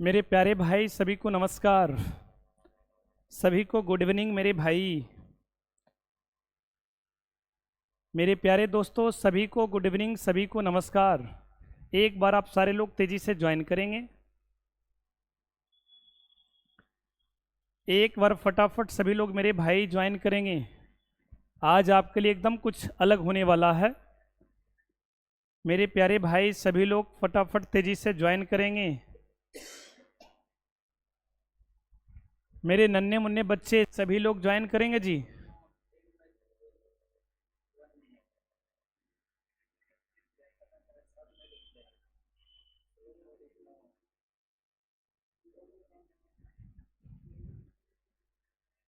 मेरे प्यारे भाई सभी को नमस्कार। सभी को गुड इवनिंग मेरे भाई। मेरे प्यारे दोस्तों सभी को गुड इवनिंग, सभी को नमस्कार। एक बार आप सारे लोग तेजी से ज्वाइन करेंगे। एक बार फटाफट सभी लोग मेरे भाई ज्वाइन करेंगे। आज आपके लिए एकदम कुछ अलग होने वाला है। मेरे प्यारे भाई सभी लोग फटाफट तेजी से ज्वाइन करेंगे। मेरे नन्हे मुन्ने बच्चे सभी लोग ज्वाइन करेंगे जी।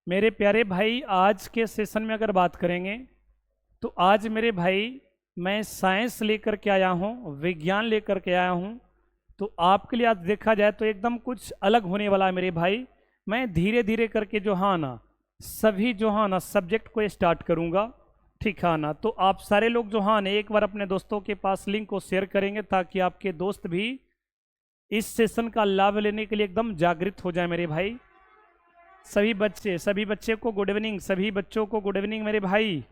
मेरे प्यारे भाई आज के सेशन में अगर बात करेंगे तो आज मेरे भाई मैं साइंस लेकर के आया हूँ, विज्ञान लेकर के आया हूँ। तो आपके लिए आज देखा जाए तो एकदम कुछ अलग होने वाला है मेरे भाई। मैं धीरे धीरे करके जो हाँ ना सभी जो हाँ ना सब्जेक्ट को स्टार्ट करूँगा, ठीक है ना। तो आप सारे लोग जो हाँ ना एक बार अपने दोस्तों के पास लिंक को शेयर करेंगे ताकि आपके दोस्त भी इस सेशन का लाभ लेने के लिए एकदम जागृत हो जाए मेरे भाई। सभी बच्चे को गुड इवनिंग, सभी बच्चों को गुड इवनिंग मेरे भाई।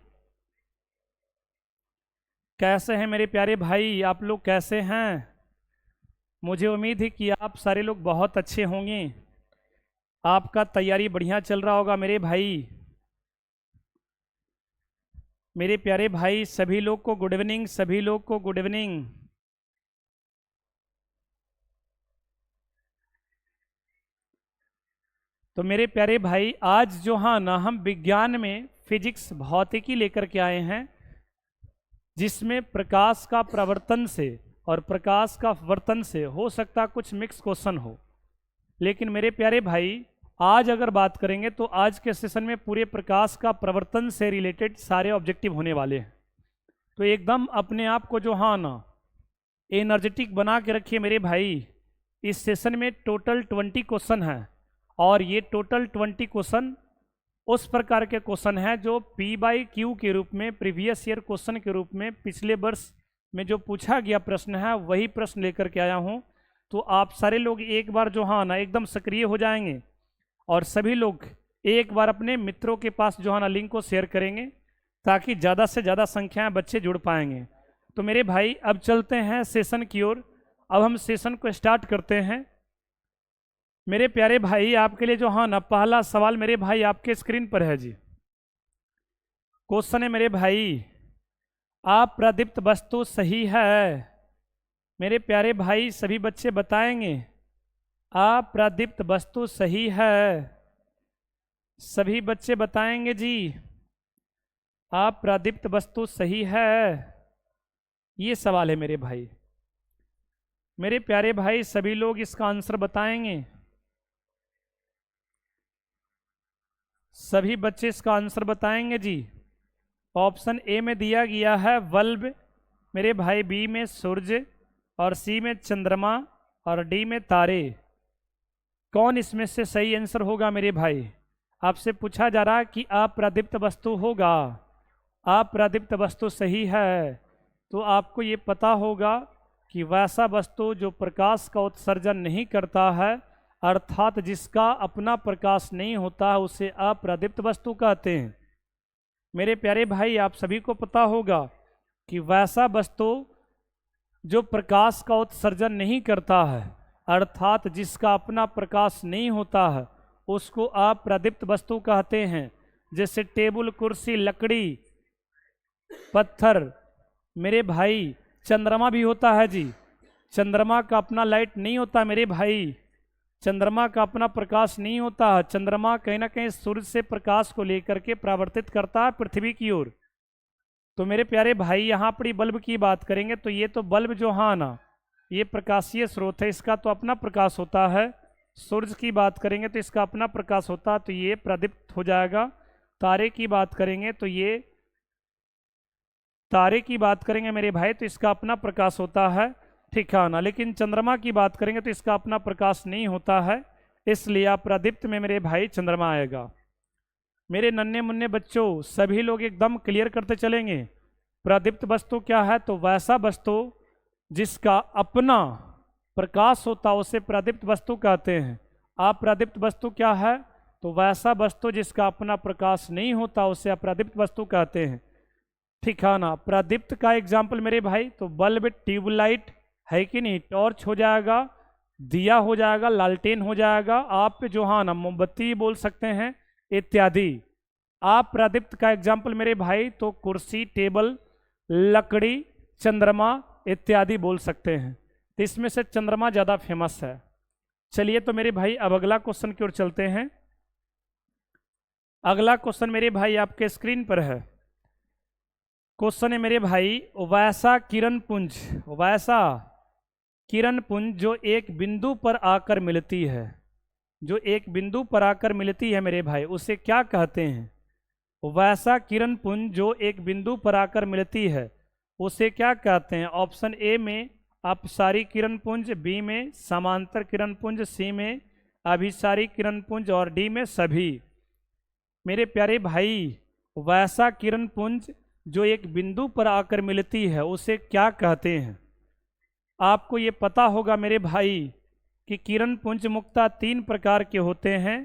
कैसे हैं मेरे प्यारे भाई, आप लोग कैसे हैं? मुझे उम्मीद है कि आप सारे लोग बहुत अच्छे होंगे। आपका तैयारी बढ़िया चल रहा होगा मेरे भाई। मेरे प्यारे भाई सभी लोग को गुड इवनिंग, सभी लोग को गुड इवनिंग। तो मेरे प्यारे भाई आज जो हाँ ना हम विज्ञान में फिजिक्स भौतिकी लेकर के आए हैं, जिसमें प्रकाश का प्रवर्तन से और प्रकाश का वर्तन से हो सकता कुछ मिक्स क्वेश्चन हो। लेकिन मेरे प्यारे भाई आज अगर बात करेंगे तो आज के सेशन में पूरे प्रकाश का प्रवर्तन से रिलेटेड सारे ऑब्जेक्टिव होने वाले हैं। तो एकदम अपने आप को जो हाँ ना एनर्जेटिक बना के रखिए मेरे भाई। इस सेशन में टोटल 20 क्वेश्चन हैं और ये टोटल 20 क्वेश्चन उस प्रकार के क्वेश्चन हैं जो P/Q के रूप में प्रीवियस ईयर क्वेश्चन के रूप में पिछले वर्ष में जो पूछा गया प्रश्न है वही प्रश्न लेकर के आया हूँ। तो आप सारे लोग एक बार जो हाँ ना एकदम सक्रिय हो जाएंगे और सभी लोग एक बार अपने मित्रों के पास जो है ना लिंक को शेयर करेंगे ताकि ज़्यादा से ज़्यादा संख्या में बच्चे जुड़ पाएंगे। तो मेरे भाई अब चलते हैं सेशन की ओर। अब हम सेशन को स्टार्ट करते हैं। मेरे प्यारे भाई आपके लिए जो हाँ ना पहला सवाल मेरे भाई आपके स्क्रीन पर है जी। क्वेश्चन है मेरे भाई, अप्रदीप्त वस्तु सही है? मेरे प्यारे भाई सभी बच्चे बताएंगे अप्रदीप्त वस्तु सही है? सभी बच्चे बताएंगे जी अप्रदीप्त वस्तु सही है? ये सवाल है मेरे भाई। मेरे प्यारे भाई सभी लोग इसका आंसर बताएंगे। सभी बच्चे इसका आंसर बताएंगे जी। ऑप्शन ए में दिया गया है बल्ब, मेरे भाई बी में सूर्य और सी में चंद्रमा और डी में तारे। कौन इसमें से सही आंसर होगा मेरे भाई? आपसे पूछा जा रहा है कि अप्रदीप्त वस्तु होगा। अप्रदीप्त वस्तु सही है तो आपको ये पता होगा कि वैसा वस्तु जो प्रकाश का उत्सर्जन नहीं करता है अर्थात जिसका अपना प्रकाश नहीं होता है उसे अप्रदीप्त वस्तु कहते हैं। मेरे प्यारे भाई आप सभी को पता होगा कि वैसा वस्तु जो प्रकाश का उत्सर्जन नहीं करता है अर्थात जिसका अपना प्रकाश नहीं होता है उसको अप्रदीप्त वस्तु कहते हैं। जैसे टेबल, कुर्सी, लकड़ी, पत्थर। मेरे भाई चंद्रमा भी होता है जी। चंद्रमा का अपना लाइट नहीं होता मेरे भाई, चंद्रमा का अपना प्रकाश नहीं होता है। चंद्रमा कहीं ना कहीं सूर्य से प्रकाश को लेकर के परावर्तित करता है पृथ्वी की ओर। तो मेरे प्यारे भाई यहाँ पर बल्ब की बात करेंगे तो ये तो बल्ब जो हाँ ना ये प्रकाशीय स्रोत है, इसका तो अपना प्रकाश होता है। सूर्य की बात करेंगे तो इसका अपना प्रकाश होता है तो ये प्रदीप्त हो जाएगा। तारे की बात करेंगे तो ये तारे की बात करेंगे मेरे भाई तो इसका अपना प्रकाश होता है, ठीक है ना। लेकिन चंद्रमा की बात करेंगे तो इसका अपना प्रकाश नहीं होता है, इसलिए अप्रदीप्त में मेरे भाई चंद्रमा आएगा। मेरे नन्हे मुन्ने बच्चों सभी लोग एकदम क्लियर करते चलेंगे। प्रदीप्त वस्तु क्या है? तो वैसा वस्तु जिसका अपना प्रकाश होता उसे प्रदीप्त वस्तु कहते हैं। अप्रदीप्त वस्तु क्या है? तो वैसा वस्तु जिसका अपना प्रकाश नहीं होता उसे अप्रदीप्त वस्तु कहते हैं। ठीक है ना। प्रदीप्त का एग्जाम्पल मेरे भाई तो बल्ब, ट्यूबलाइट है कि नहीं, टॉर्च हो जाएगा, दिया हो जाएगा, लालटेन हो जाएगा, आप जो हाँ ना मोमबत्ती बोल सकते हैं इत्यादि। अप्रदीप्त का एग्जाम्पल मेरे भाई तो कुर्सी, टेबल, लकड़ी, चंद्रमा इत्यादि बोल सकते हैं। तो इसमें से चंद्रमा ज़्यादा फेमस है। चलिए तो मेरे भाई अब अगला क्वेश्चन की ओर चलते हैं। अगला क्वेश्चन मेरे भाई आपके स्क्रीन पर है। क्वेश्चन है मेरे भाई, वैसा किरण पुंज, वैसा किरण पुंज जो एक बिंदु पर आकर मिलती है, जो एक बिंदु पर आकर मिलती है मेरे भाई, उसे क्या कहते हैं? वैसा किरण पुंज जो एक बिंदु पर आकर मिलती है उसे क्या कहते हैं? ऑप्शन ए में अपसारी किरण पुंज, बी में समांतर किरण पुंज, सी में अभिसारी किरण पुंज और डी में सभी। मेरे प्यारे भाई, वैसा किरण पुंज जो एक बिंदु पर आकर मिलती है उसे क्या कहते हैं? आपको ये पता होगा मेरे भाई कि किरण पुंज मुख्यतः 3 प्रकार के होते हैं।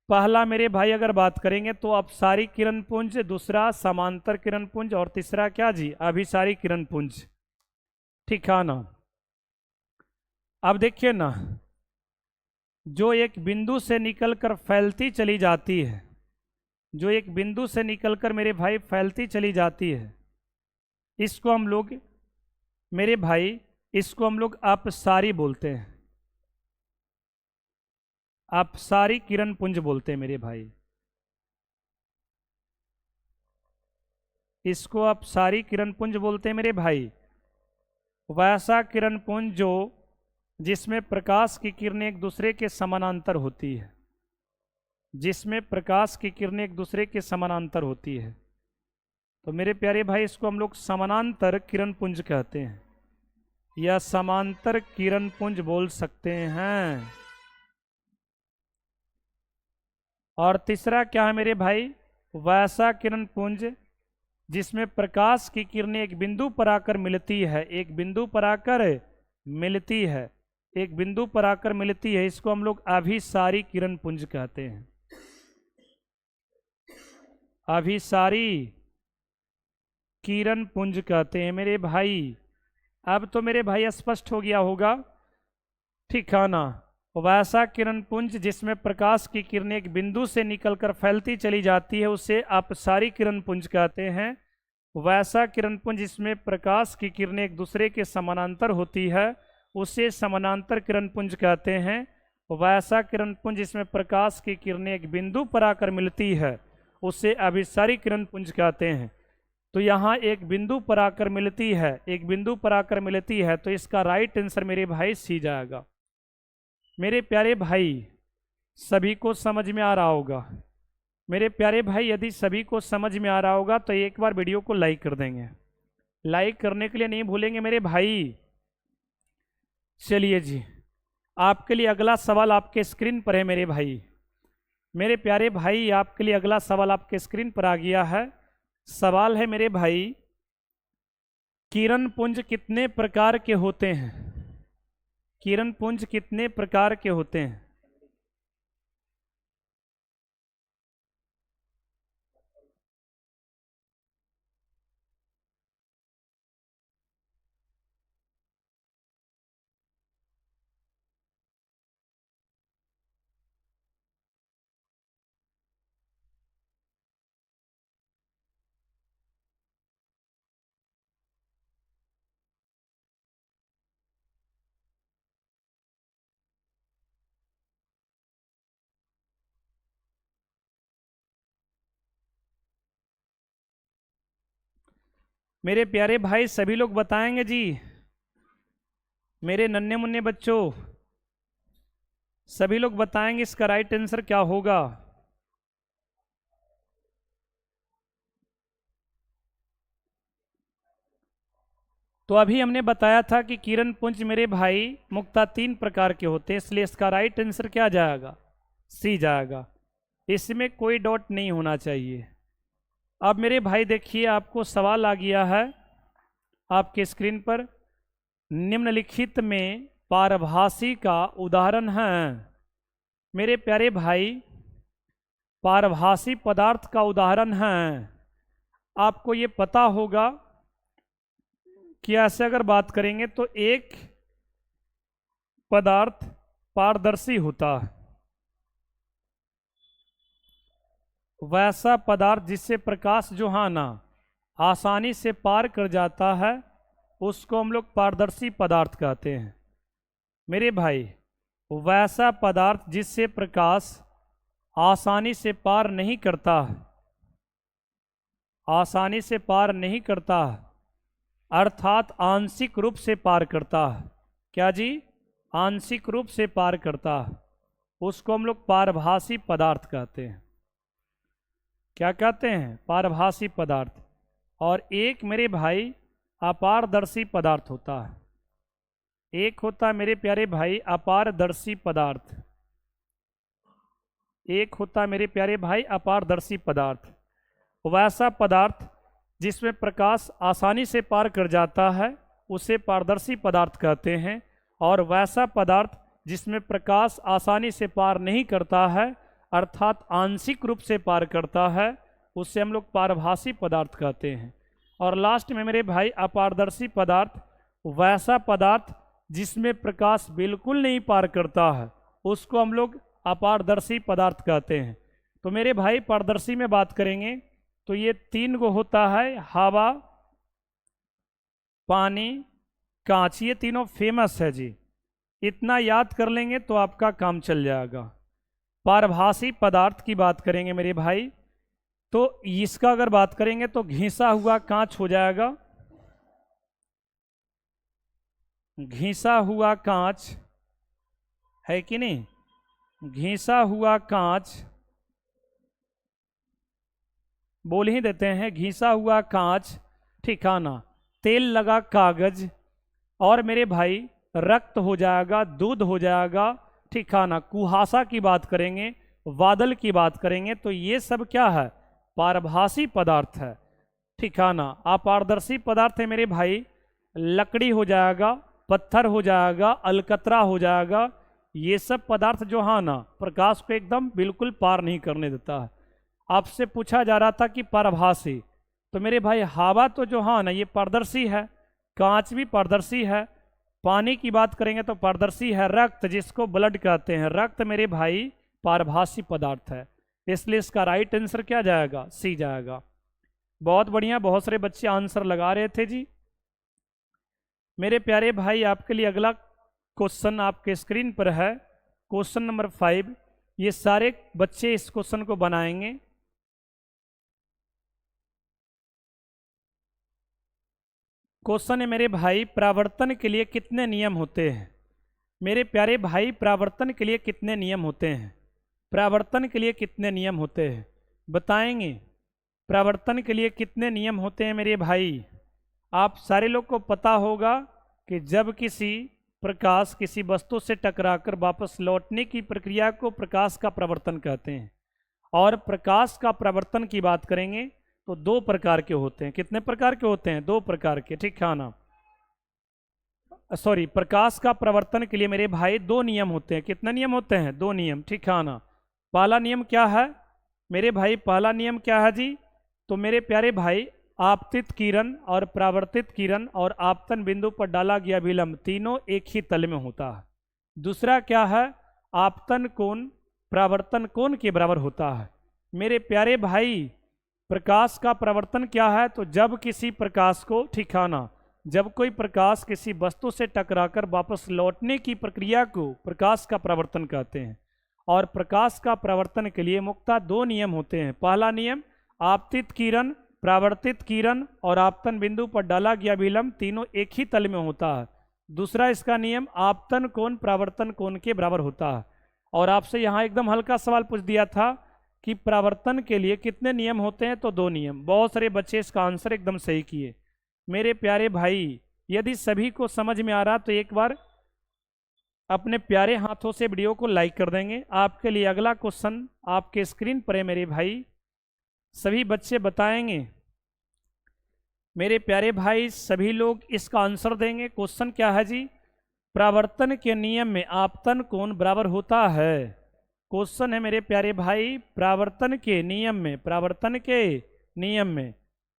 पहला मेरे भाई अगर बात करेंगे तो अपसारी किरण पुंज, दूसरा समांतर किरण पुंज और तीसरा क्या जी? अभिसारी किरण पुंज। ठीक है ना। अब देखिए ना, जो एक बिंदु से निकलकर फैलती चली जाती है, जो एक बिंदु से निकलकर मेरे भाई फैलती चली जाती है, इसको हम लोग मेरे भाई इसको हम लोग अपसारी बोलते हैं, अपसारी किरण पुंज बोलते हैं मेरे भाई। इसको अपसारी किरण पुंज बोलते हैं मेरे भाई। वैसा किरण पुंज जो जिसमें प्रकाश की किरणें एक दूसरे के समानांतर होती है, जिसमें प्रकाश की किरणें एक दूसरे के समानांतर होती है, तो मेरे प्यारे भाई इसको हम लोग समानांतर किरण पुंज कहते हैं या समांतर किरण पुंज बोल सकते हैं। और तीसरा क्या है मेरे भाई? वैसा किरण पुंज जिसमें प्रकाश की किरणें एक बिंदु पर आकर मिलती है, एक बिंदु पर आकर मिलती है, एक बिंदु पर आकर मिलती है, इसको हम लोग अभिसारी किरण पुंज कहते हैं। अभिसारी किरण पुंज कहते हैं मेरे भाई। अब तो मेरे भाई स्पष्ट हो गया होगा। ठीक है ना। वैसा किरण पुंज जिसमें प्रकाश की किरणें एक बिंदु से निकलकर फैलती चली जाती है उसे अपसारी किरण पुंज कहते हैं। वैसा किरण पुंज जिसमें प्रकाश की किरणें एक दूसरे के समानांतर होती है उसे समानांतर किरण पुंज कहते हैं। वैसा किरण पुंज जिसमें प्रकाश की किरणें एक बिंदु पर आकर मिलती है उसे अभिसारी किरण पुंज कहते हैं। तो यहाँ एक बिंदु पर आकर मिलती है, एक बिंदु पर आकर मिलती है, तो इसका राइट आंसर मेरे भाई सी जाएगा। मेरे प्यारे भाई सभी को समझ में आ रहा होगा। मेरे प्यारे भाई यदि सभी को समझ में आ रहा होगा तो एक बार वीडियो को लाइक कर देंगे। लाइक करने के लिए नहीं भूलेंगे मेरे भाई। चलिए जी, आपके लिए अगला सवाल आपके स्क्रीन पर है मेरे भाई। मेरे प्यारे भाई आपके लिए अगला सवाल आपके स्क्रीन पर आ गया है। सवाल है मेरे भाई, किरण पुंज कितने प्रकार के होते हैं? किरण पुंज कितने प्रकार के होते हैं? मेरे प्यारे भाई सभी लोग बताएंगे जी। मेरे नन्हे मुन्ने बच्चों सभी लोग बताएंगे इसका राइट आंसर क्या होगा। तो अभी हमने बताया था कि किरण पुंज मेरे भाई मुख्यतः 3 प्रकार के होते हैं, इसलिए इसका राइट आंसर क्या जाएगा? सी जाएगा। इसमें कोई डॉट नहीं होना चाहिए। अब मेरे भाई देखिए आपको सवाल आ गया है आपके स्क्रीन पर। निम्नलिखित में पारभासी का उदाहरण है। मेरे प्यारे भाई, पारभासी पदार्थ का उदाहरण है। आपको ये पता होगा कि ऐसे अगर बात करेंगे तो एक पदार्थ पारदर्शी होता है, वैसा पदार्थ जिससे प्रकाश जो है ना आसानी से पार कर जाता है उसको हम लोग पारदर्शी पदार्थ कहते हैं। मेरे भाई, वैसा पदार्थ जिससे प्रकाश आसानी से पार नहीं करता है, आसानी से पार नहीं करता है, अर्थात आंशिक रूप से पार करता है। क्या जी? आंशिक रूप से पार करता है, उसको हम लोग पारभासी पदार्थ कहते हैं। क्या कहते हैं? पारभासी पदार्थ। और एक मेरे भाई अपारदर्शी पदार्थ होता है। एक होता है मेरे प्यारे भाई अपारदर्शी पदार्थ, एक होता है मेरे प्यारे भाई अपारदर्शी पदार्थ। वैसा पदार्थ जिसमें प्रकाश आसानी से पार कर जाता है उसे पारदर्शी पदार्थ कहते हैं, और वैसा पदार्थ जिसमें प्रकाश आसानी से पार नहीं करता है अर्थात आंशिक रूप से पार करता है उससे हम लोग पारभासी पदार्थ कहते हैं। और लास्ट में मेरे भाई अपारदर्शी पदार्थ, वैसा पदार्थ जिसमें प्रकाश बिल्कुल नहीं पार करता है उसको हम लोग अपारदर्शी पदार्थ कहते हैं। तो मेरे भाई पारदर्शी में बात करेंगे तो ये तीन गो होता है, हवा, पानी, कांच। ये तीनों फेमस है जी, इतना याद कर लेंगे तो आपका काम चल जाएगा। पारभासी पदार्थ की बात करेंगे मेरे भाई तो इसका अगर बात करेंगे तो घिसा हुआ कांच हो जाएगा। घिसा हुआ कांच है कि नहीं? घिसा हुआ कांच बोल ही देते हैं, घिसा हुआ कांच, ठिकाना तेल लगा कागज, और मेरे भाई रक्त हो जाएगा, दूध हो जाएगा, ठिकाना कुहासा की बात करेंगे, बादल की बात करेंगे तो ये सब क्या है? पारभासी पदार्थ है। ठिकाना अपारदर्शी पदार्थ है मेरे भाई, लकड़ी हो जाएगा, पत्थर हो जाएगा, अलकतरा हो जाएगा। ये सब पदार्थ जो है ना प्रकाश को एकदम बिल्कुल पार नहीं करने देता है। आपसे पूछा जा रहा था कि पारभासी, तो मेरे भाई हवा तो जो है ना ये पारदर्शी है, कांच भी पारदर्शी है, पानी की बात करेंगे तो पारदर्शी है, रक्त जिसको ब्लड कहते हैं, रक्त मेरे भाई पारभासी पदार्थ है। इसलिए इसका राइट आंसर क्या जाएगा? सी जाएगा। बहुत बढ़िया, बहुत सारे बच्चे आंसर लगा रहे थे जी। मेरे प्यारे भाई आपके लिए अगला क्वेश्चन आपके स्क्रीन पर है, क्वेश्चन नंबर 5। ये सारे बच्चे इस क्वेश्चन को बनाएंगे। क्वेश्चन है मेरे भाई, परावर्तन के लिए कितने नियम होते हैं? मेरे प्यारे भाई परावर्तन के लिए कितने नियम होते हैं? परावर्तन के लिए कितने नियम होते हैं बताएंगे? परावर्तन के लिए कितने नियम होते हैं मेरे भाई? आप सारे लोग को पता होगा कि जब किसी प्रकाश किसी वस्तु से टकराकर वापस लौटने की प्रक्रिया को प्रकाश का परावर्तन कहते हैं। और प्रकाश का परावर्तन की बात करेंगे तो दो प्रकार के होते हैं। कितने प्रकार के होते हैं? दो प्रकार के, ठीक है ना? सॉरी, प्रकाश का परावर्तन के लिए मेरे भाई दो नियम होते हैं। कितने नियम होते हैं? दो नियम, ठीक है ना? पहला नियम क्या है मेरे भाई? पहला नियम क्या है जी? तो मेरे प्यारे भाई आपतित किरण और परावर्तित किरण और आपतन बिंदु पर डाला गया विलंब तीनों एक ही तल में होता है। दूसरा क्या है? आपतन कोण परावर्तन कोण के बराबर होता है। मेरे प्यारे भाई प्रकाश का परावर्तन क्या है? तो जब किसी प्रकाश को, ठिकाना जब कोई प्रकाश किसी वस्तु से टकराकर वापस लौटने की प्रक्रिया को प्रकाश का परावर्तन कहते हैं। और प्रकाश का परावर्तन के लिए मुख्यतः दो नियम होते हैं। पहला नियम आपतित किरण, परावर्तित किरण और आपतन बिंदु पर डाला गया विलंब तीनों एक ही तल में होता है। दूसरा इसका नियम आपतन कोण परावर्तन कोण के बराबर होता है। और आपसे यहाँ एकदम हल्का सवाल पूछ दिया था कि परावर्तन के लिए कितने नियम होते हैं? तो दो नियम। बहुत सारे बच्चे इसका आंसर एकदम सही किए। मेरे प्यारे भाई यदि सभी को समझ में आ रहा तो एक बार अपने प्यारे हाथों से वीडियो को लाइक कर देंगे। आपके लिए अगला क्वेश्चन आपके स्क्रीन पर है मेरे भाई, सभी बच्चे बताएंगे। मेरे प्यारे भाई सभी लोग इसका आंसर देंगे। क्वेश्चन क्या है जी? परावर्तन के नियम में आपतन कोण बराबर होता है। क्वेश्चन है मेरे प्यारे भाई, परावर्तन के नियम में, परावर्तन के नियम में,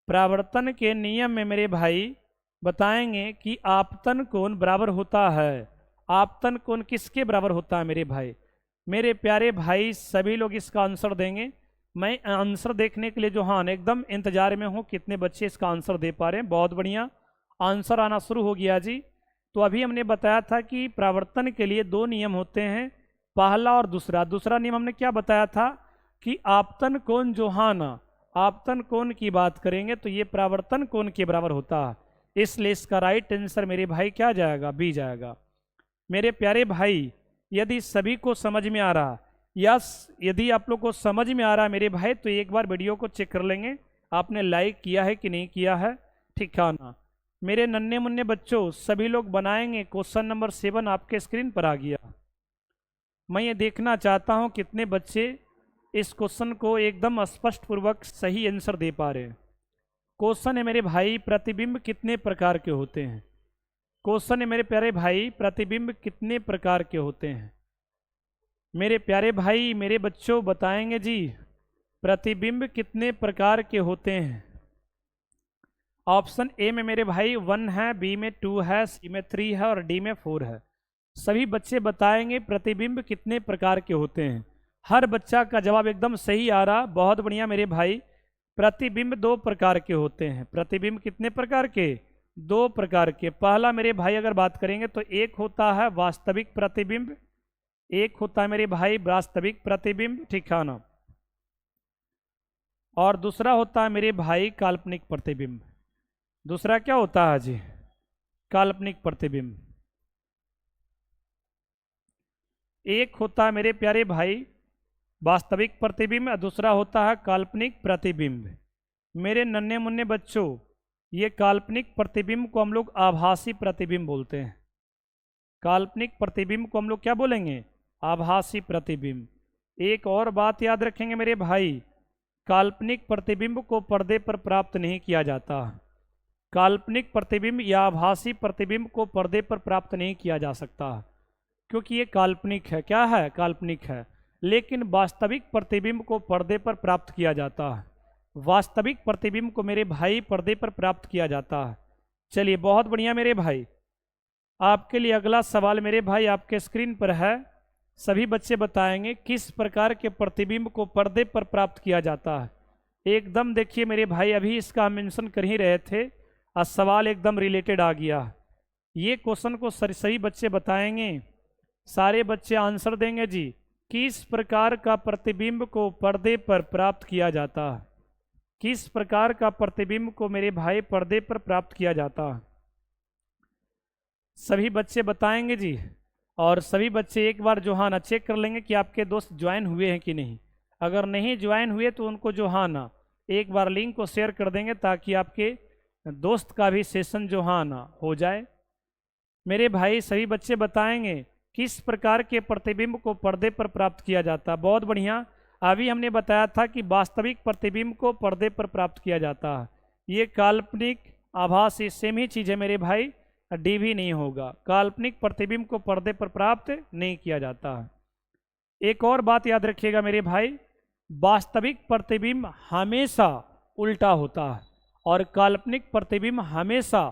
परावर्तन के नियम में मेरे भाई बताएंगे कि आपतन कोण बराबर होता है। आपतन कोण किसके बराबर होता है मेरे भाई? मेरे प्यारे भाई सभी लोग इसका आंसर देंगे। मैं आंसर देखने के लिए जो हाँ एकदम इंतजार में हूँ, कितने बच्चे इसका आंसर दे पा रहे हैं। बहुत बढ़िया, आंसर आना शुरू हो गया जी। तो अभी हमने बताया था कि परावर्तन के लिए दो नियम होते हैं, पहला और दूसरा। दूसरा नियम हमने क्या बताया था कि आपतन कोण जो हाँ ना, आपतन कोण की बात करेंगे तो ये परावर्तन कोण के बराबर होता है। इसलिए इसका राइट आंसर मेरे भाई क्या जाएगा? बी जाएगा। मेरे प्यारे भाई यदि सभी को समझ में आ रहा, यस यदि आप लोग को समझ में आ रहा है मेरे भाई, तो एक बार वीडियो को चेक कर लेंगे आपने लाइक किया है कि नहीं किया है। ठीक है ना मेरे नन्हे मुन्ने बच्चों, सभी लोग बनाएंगे। क्वेश्चन नंबर 7 आपके स्क्रीन पर आ गया। मैं ये देखना चाहता हूँ कितने बच्चे इस क्वेश्चन को एकदम स्पष्ट पूर्वक सही आंसर दे पा रहे हैं। क्वेश्चन है मेरे भाई, प्रतिबिंब कितने प्रकार के होते हैं? क्वेश्चन है मेरे प्यारे भाई, प्रतिबिंब कितने प्रकार के होते हैं? मेरे प्यारे भाई मेरे बच्चों बताएंगे जी, प्रतिबिंब कितने प्रकार के होते हैं? ऑप्शन ए में मेरे भाई 1 है, बी में 2 है, सी में 3 है और डी में 4 है। सभी बच्चे बताएंगे प्रतिबिंब कितने प्रकार के होते हैं। हर बच्चा का जवाब एकदम सही आ रहा, बहुत बढ़िया मेरे भाई। प्रतिबिंब 2 प्रकार के होते हैं। प्रतिबिंब कितने प्रकार के? 2 प्रकार के। पहला मेरे भाई अगर बात करेंगे तो एक होता है वास्तविक प्रतिबिंब, एक होता है मेरे भाई वास्तविक प्रतिबिंब, ठीक है ना, और दूसरा होता है मेरे भाई काल्पनिक प्रतिबिंब। दूसरा क्या होता है जी? काल्पनिक प्रतिबिंब। एक होता है मेरे प्यारे भाई वास्तविक प्रतिबिंब और दूसरा होता है काल्पनिक प्रतिबिंब। मेरे नन्हे मुन्ने बच्चों, ये काल्पनिक प्रतिबिंब को हम लोग आभासी प्रतिबिंब बोलते हैं। काल्पनिक प्रतिबिंब को हम लोग क्या बोलेंगे? आभासी प्रतिबिंब। एक और बात याद रखेंगे मेरे भाई, काल्पनिक प्रतिबिंब को पर्दे पर प्राप्त नहीं किया जाता। काल्पनिक प्रतिबिंब या आभासी प्रतिबिंब को पर्दे पर प्राप्त नहीं किया जा सकता क्योंकि ये काल्पनिक है। क्या है? काल्पनिक है। लेकिन वास्तविक प्रतिबिंब को पर्दे पर प्राप्त किया जाता है। वास्तविक प्रतिबिंब को मेरे भाई पर्दे पर प्राप्त किया जाता है। चलिए बहुत बढ़िया मेरे भाई, आपके लिए अगला सवाल मेरे भाई आपके स्क्रीन पर है। सभी बच्चे बताएंगे किस प्रकार के प्रतिबिंब को पर्दे पर प्राप्त किया जाता है। एकदम देखिए मेरे भाई, अभी इसका हम मेंशन कर ही रहे थे और सवाल एकदम रिलेटेड आ गया। ये क्वेश्चन को सही बच्चे बताएंगे, सारे बच्चे आंसर देंगे जी। किस प्रकार का प्रतिबिंब को पर्दे पर प्राप्त किया जाता है? किस प्रकार का प्रतिबिंब को मेरे भाई पर्दे पर प्राप्त किया जाता है? सभी बच्चे बताएंगे जी। और सभी बच्चे एक बार जो हाँ ना चेक कर लेंगे कि आपके दोस्त ज्वाइन हुए हैं कि नहीं। अगर नहीं ज्वाइन हुए तो उनको जो हाँ ना एक बार लिंक को शेयर कर देंगे ताकि आपके दोस्त का भी सेशन जो हाँ ना हो जाए। मेरे भाई सभी बच्चे बताएंगे किस प्रकार के प्रतिबिंब को पर्दे पर प्राप्त किया जाता है। बहुत बढ़िया, अभी हमने बताया था कि वास्तविक प्रतिबिंब को पर्दे पर प्राप्त किया जाता है। ये काल्पनिक आभासी सेम ही चीज़ है मेरे भाई, डी भी नहीं होगा। काल्पनिक प्रतिबिंब को पर्दे पर प्राप्त नहीं किया जाता है। एक और बात याद रखिएगा मेरे भाई, वास्तविक प्रतिबिंब हमेशा उल्टा होता है और काल्पनिक प्रतिबिंब हमेशा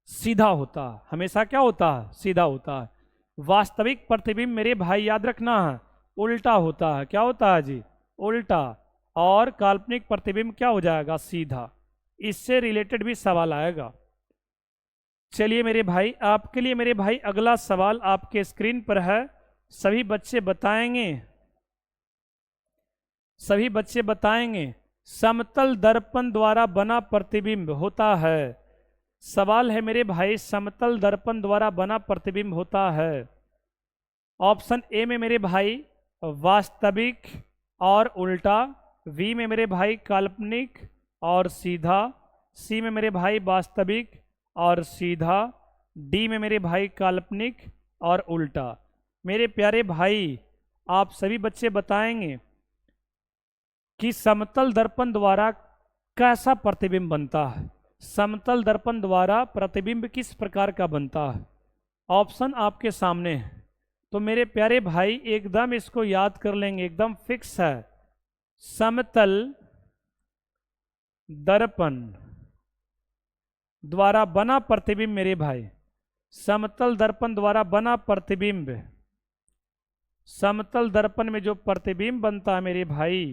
सीधा होता है। हमेशा क्या होता है? सीधा होता है। वास्तविक प्रतिबिंब मेरे भाई याद रखना है उल्टा होता है। क्या होता है जी? उल्टा। और काल्पनिक प्रतिबिंब क्या हो जाएगा? सीधा। इससे रिलेटेड भी सवाल आएगा। चलिए मेरे भाई, आपके लिए मेरे भाई अगला सवाल आपके स्क्रीन पर है। सभी बच्चे बताएंगे, सभी बच्चे बताएंगे समतल दर्पण द्वारा बना प्रतिबिंब होता है। सवाल है मेरे भाई, समतल दर्पण द्वारा बना प्रतिबिंब होता है। ऑप्शन ए में मेरे भाई वास्तविक और उल्टा, बी में मेरे भाई काल्पनिक और सीधा, सी में मेरे भाई वास्तविक और सीधा, डी में मेरे भाई काल्पनिक और उल्टा। मेरे प्यारे भाई आप सभी बच्चे बताएंगे कि समतल दर्पण द्वारा कैसा प्रतिबिंब बनता है। समतल दर्पण द्वारा प्रतिबिंब किस प्रकार का बनता है? ऑप्शन आपके सामने है। तो मेरे प्यारे भाई एकदम इसको याद कर लेंगे, एकदम फिक्स है। समतल दर्पण द्वारा बना प्रतिबिंब मेरे भाई, समतल दर्पण द्वारा बना प्रतिबिंब, समतल दर्पण में जो प्रतिबिंब बनता है मेरे भाई,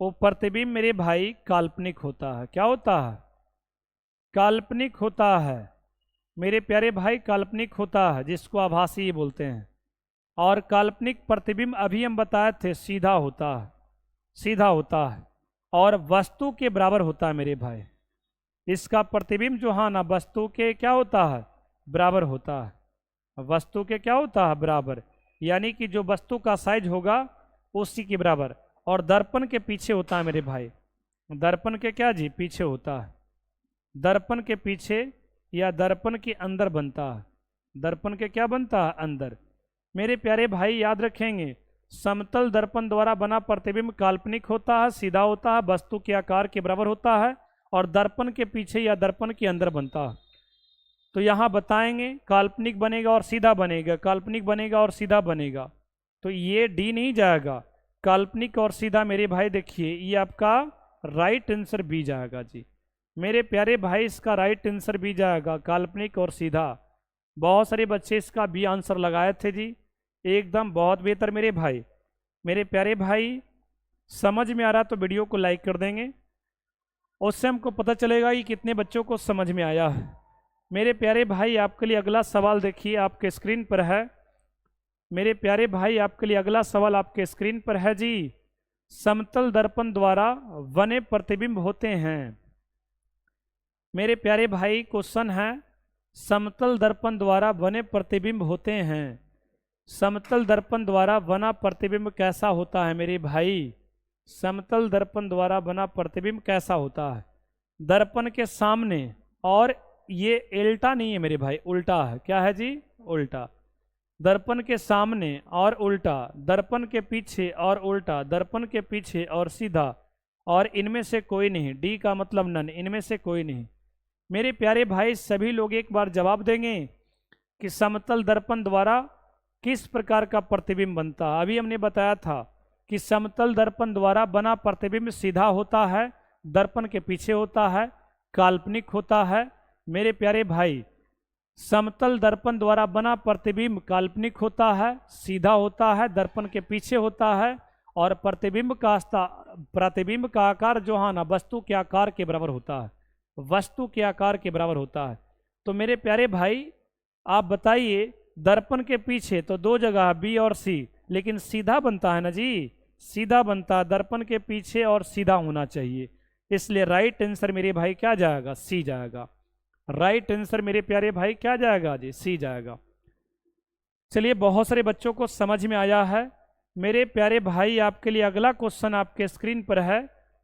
वो प्रतिबिंब मेरे भाई काल्पनिक होता है। क्या होता है? काल्पनिक होता है मेरे प्यारे भाई, काल्पनिक होता है, जिसको आभासी बोलते हैं। और काल्पनिक प्रतिबिंब अभी हम बताए थे सीधा होता है, सीधा होता है और वस्तु के बराबर होता है मेरे भाई। इसका प्रतिबिंब जो है ना, वस्तु के क्या होता है? बराबर होता है। वस्तु के क्या होता है? बराबर, यानी कि जो वस्तु का साइज होगा उसी के बराबर। और दर्पण के पीछे होता है मेरे भाई, दर्पण के क्या जी? पीछे होता है। दर्पण के पीछे या दर्पण के अंदर बनता है। दर्पण के क्या बनता है? अंदर। मेरे प्यारे भाई याद रखेंगे, समतल दर्पण द्वारा बना प्रतिबिंब काल्पनिक होता है, सीधा होता है, वस्तु के आकार के बराबर होता है और दर्पण के पीछे या दर्पण के अंदर बनता है। तो यहाँ बताएंगे काल्पनिक बनेगा और सीधा बनेगा, काल्पनिक बनेगा और सीधा बनेगा। तो ये डी नहीं जाएगा, काल्पनिक और सीधा मेरे भाई देखिए ये आपका राइट आंसर बी जाएगा जी। मेरे प्यारे भाई इसका राइट आंसर बी जाएगा, काल्पनिक और सीधा। बहुत सारे बच्चे इसका बी आंसर लगाए थे जी, एकदम बहुत बेहतर मेरे भाई। मेरे प्यारे भाई समझ में आ रहा तो वीडियो को लाइक कर देंगे, उससे हमको पता चलेगा कि कितने बच्चों को समझ में आया है। मेरे प्यारे भाई आपके लिए अगला सवाल देखिए आपके स्क्रीन पर है। मेरे प्यारे भाई आपके लिए अगला सवाल आपके स्क्रीन पर है जी। समतल दर्पण द्वारा बने प्रतिबिंब होते हैं। मेरे प्यारे भाई क्वेश्चन है, समतल दर्पण द्वारा बने प्रतिबिंब होते हैं। समतल दर्पण द्वारा बना प्रतिबिंब कैसा होता है मेरे भाई? समतल दर्पण द्वारा बना प्रतिबिंब कैसा होता है? दर्पण के सामने, और ये उल्टा नहीं है मेरे भाई, उल्टा है। क्या है जी? उल्टा। दर्पण के सामने और उल्टा, दर्पण के पीछे और उल्टा, दर्पण के पीछे और सीधा, और इनमें से कोई नहीं। डी का मतलब नन, इनमें से कोई नहीं। मेरे प्यारे भाई सभी लोग एक बार जवाब देंगे कि समतल दर्पण द्वारा किस प्रकार का प्रतिबिंब बनता है। अभी हमने बताया था कि समतल दर्पण द्वारा बना प्रतिबिंब सीधा होता है, दर्पण के पीछे होता है, काल्पनिक होता है। मेरे प्यारे भाई समतल दर्पण द्वारा बना प्रतिबिंब काल्पनिक होता है, सीधा होता है, दर्पण के पीछे होता है और प्रतिबिंब का आकार जो है ना वस्तु के आकार के बराबर होता है, वस्तु के आकार के बराबर होता है। तो मेरे प्यारे भाई आप बताइए, दर्पण के पीछे तो दो जगह है बी और सी, लेकिन सीधा बनता है ना जी, सीधा बनता है। दर्पण के पीछे और सीधा होना चाहिए, इसलिए राइट आंसर मेरे भाई क्या जाएगा? सी जाएगा। राइट आंसर मेरे प्यारे भाई क्या जाएगा जी? सी जाएगा। चलिए बहुत सारे बच्चों को समझ में आया है। मेरे प्यारे भाई आपके लिए अगला क्वेश्चन आपके स्क्रीन पर है।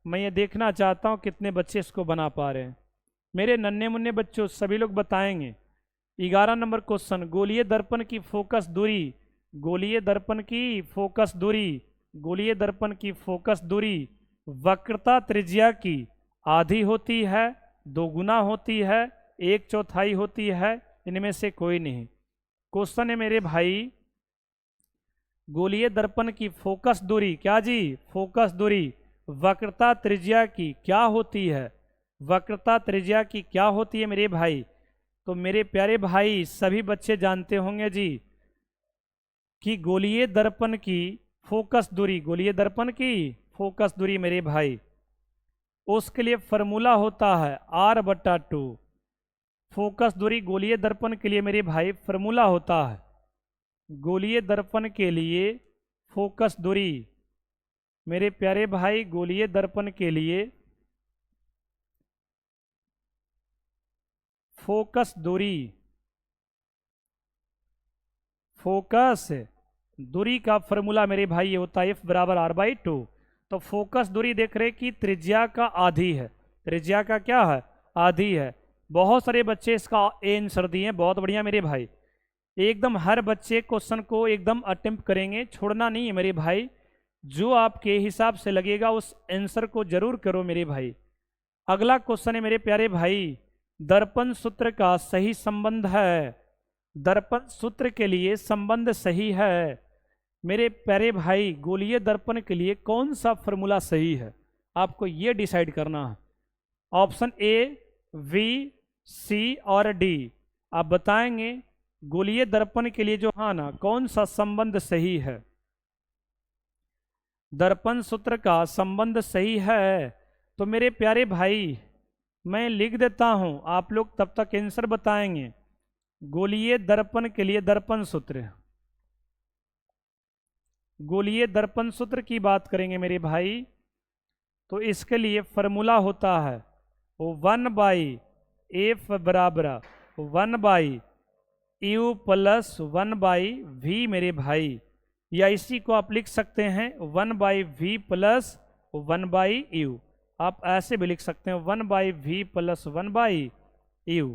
मैं ये देखना चाहता हूँ कितने बच्चे इसको बना पा रहे हैं। मेरे नन्हे मुन्ने बच्चों सभी लोग बताएंगे। 11 नंबर क्वेश्चन, गोलीय दर्पण की फोकस दूरी, गोलीय दर्पण की फोकस दूरी, गोलीय दर्पण की फोकस दूरी वक्रता त्रिज्या की आधी होती है, दोगुना होती है, 1/4 होती है, इनमें से कोई नहीं। क्वेश्चन है मेरे भाई, गोलीय दर्पण की फोकस दूरी, क्या जी? फोकस दूरी वक्रता त्रिज्या की क्या होती है? वक्रता त्रिज्या की क्या होती है मेरे भाई? तो मेरे प्यारे भाई सभी बच्चे जानते होंगे जी कि गोलीय दर्पण की फोकस दूरी, गोलीय दर्पण की फोकस दूरी मेरे भाई, उसके लिए फॉर्मूला होता है R/2। फोकस दूरी गोलीय दर्पण के लिए मेरे भाई फॉर्मूला होता है, गोलीय दर्पण के लिए फोकस दूरी, मेरे प्यारे भाई गोलीय दर्पण के लिए फोकस दूरी, फोकस दूरी का फॉर्मूला मेरे भाई ये होता है F=R/2। तो फोकस दूरी देख रहे कि त्रिज्या का आधी है, त्रिज्या का क्या है? आधी है। बहुत सारे बच्चे इसका आंसर दिए, बहुत बढ़िया मेरे भाई। एकदम हर बच्चे क्वेश्चन को एकदम अटेम्प्ट करेंगे, छोड़ना नहीं है मेरे भाई। जो आपके हिसाब से लगेगा उस आंसर को जरूर करो मेरे भाई। अगला क्वेश्चन है मेरे प्यारे भाई, दर्पण सूत्र का सही संबंध है, दर्पण सूत्र के लिए संबंध सही है। मेरे प्यारे भाई, गोलीय दर्पण के लिए कौन सा फॉर्मूला सही है, आपको ये डिसाइड करना है। ऑप्शन ए, वी, सी और डी। आप बताएंगे गोलीय दर्पण के लिए जो है ना, कौन सा संबंध सही है। दर्पण सूत्र का संबंध सही है तो मेरे प्यारे भाई मैं लिख देता हूं, आप लोग तब तक आंसर बताएंगे। गोलीय दर्पण के लिए दर्पण सूत्र, गोलीय दर्पण सूत्र की बात करेंगे मेरे भाई, तो इसके लिए फॉर्मूला होता है वो 1/f बराबर 1/u प्लस 1/v मेरे भाई, या इसी को आप लिख सकते हैं 1/v प्लस 1/u। आप ऐसे भी लिख सकते हैं 1/v प्लस 1/u।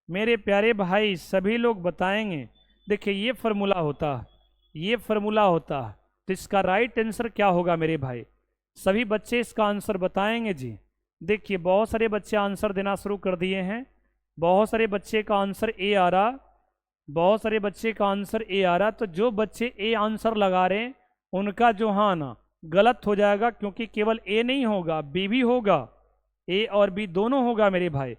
मेरे प्यारे भाई सभी लोग बताएंगे, देखिए ये फॉर्मूला होता है, ये फॉर्मूला होता है, तो इसका राइट आंसर क्या होगा मेरे भाई। सभी बच्चे इसका आंसर बताएंगे जी। देखिए बहुत सारे बच्चे आंसर देना शुरू कर दिए हैं, बहुत सारे बच्चे का आंसर ए आ रहा, बहुत सारे बच्चे का आंसर ए आ रहा। तो जो बच्चे ए आंसर लगा रहे हैं उनका जो हाँ ना गलत हो जाएगा, क्योंकि केवल ए नहीं होगा, बी भी होगा, ए और बी दोनों होगा मेरे भाई।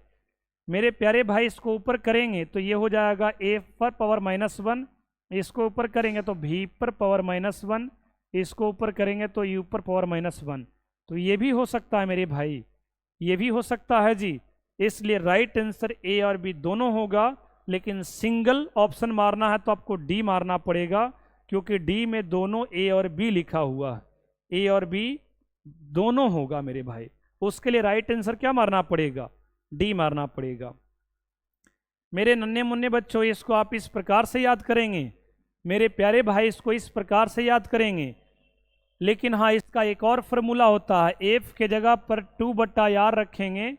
मेरे प्यारे भाई इसको ऊपर करेंगे तो ये हो जाएगा ए पर पावर -1, इसको ऊपर करेंगे तो भी पर पावर -1, इसको ऊपर करेंगे तो यू पर पावर -1। तो ये भी हो सकता है मेरे भाई, ये भी हो सकता है जी। इसलिए राइट आंसर ए और बी दोनों होगा, लेकिन सिंगल ऑप्शन मारना है तो आपको डी मारना पड़ेगा, क्योंकि डी में दोनों ए और बी लिखा हुआ है, ए और बी दोनों होगा मेरे भाई। उसके लिए राइट आंसर क्या मारना पड़ेगा, डी मारना पड़ेगा। मेरे नन्हे मुन्ने बच्चों इसको आप इस प्रकार से याद करेंगे, मेरे प्यारे भाई इसको इस प्रकार से याद करेंगे। लेकिन हाँ इसका एक और फॉर्मूला होता है, एफ के जगह पर 2/r रखेंगे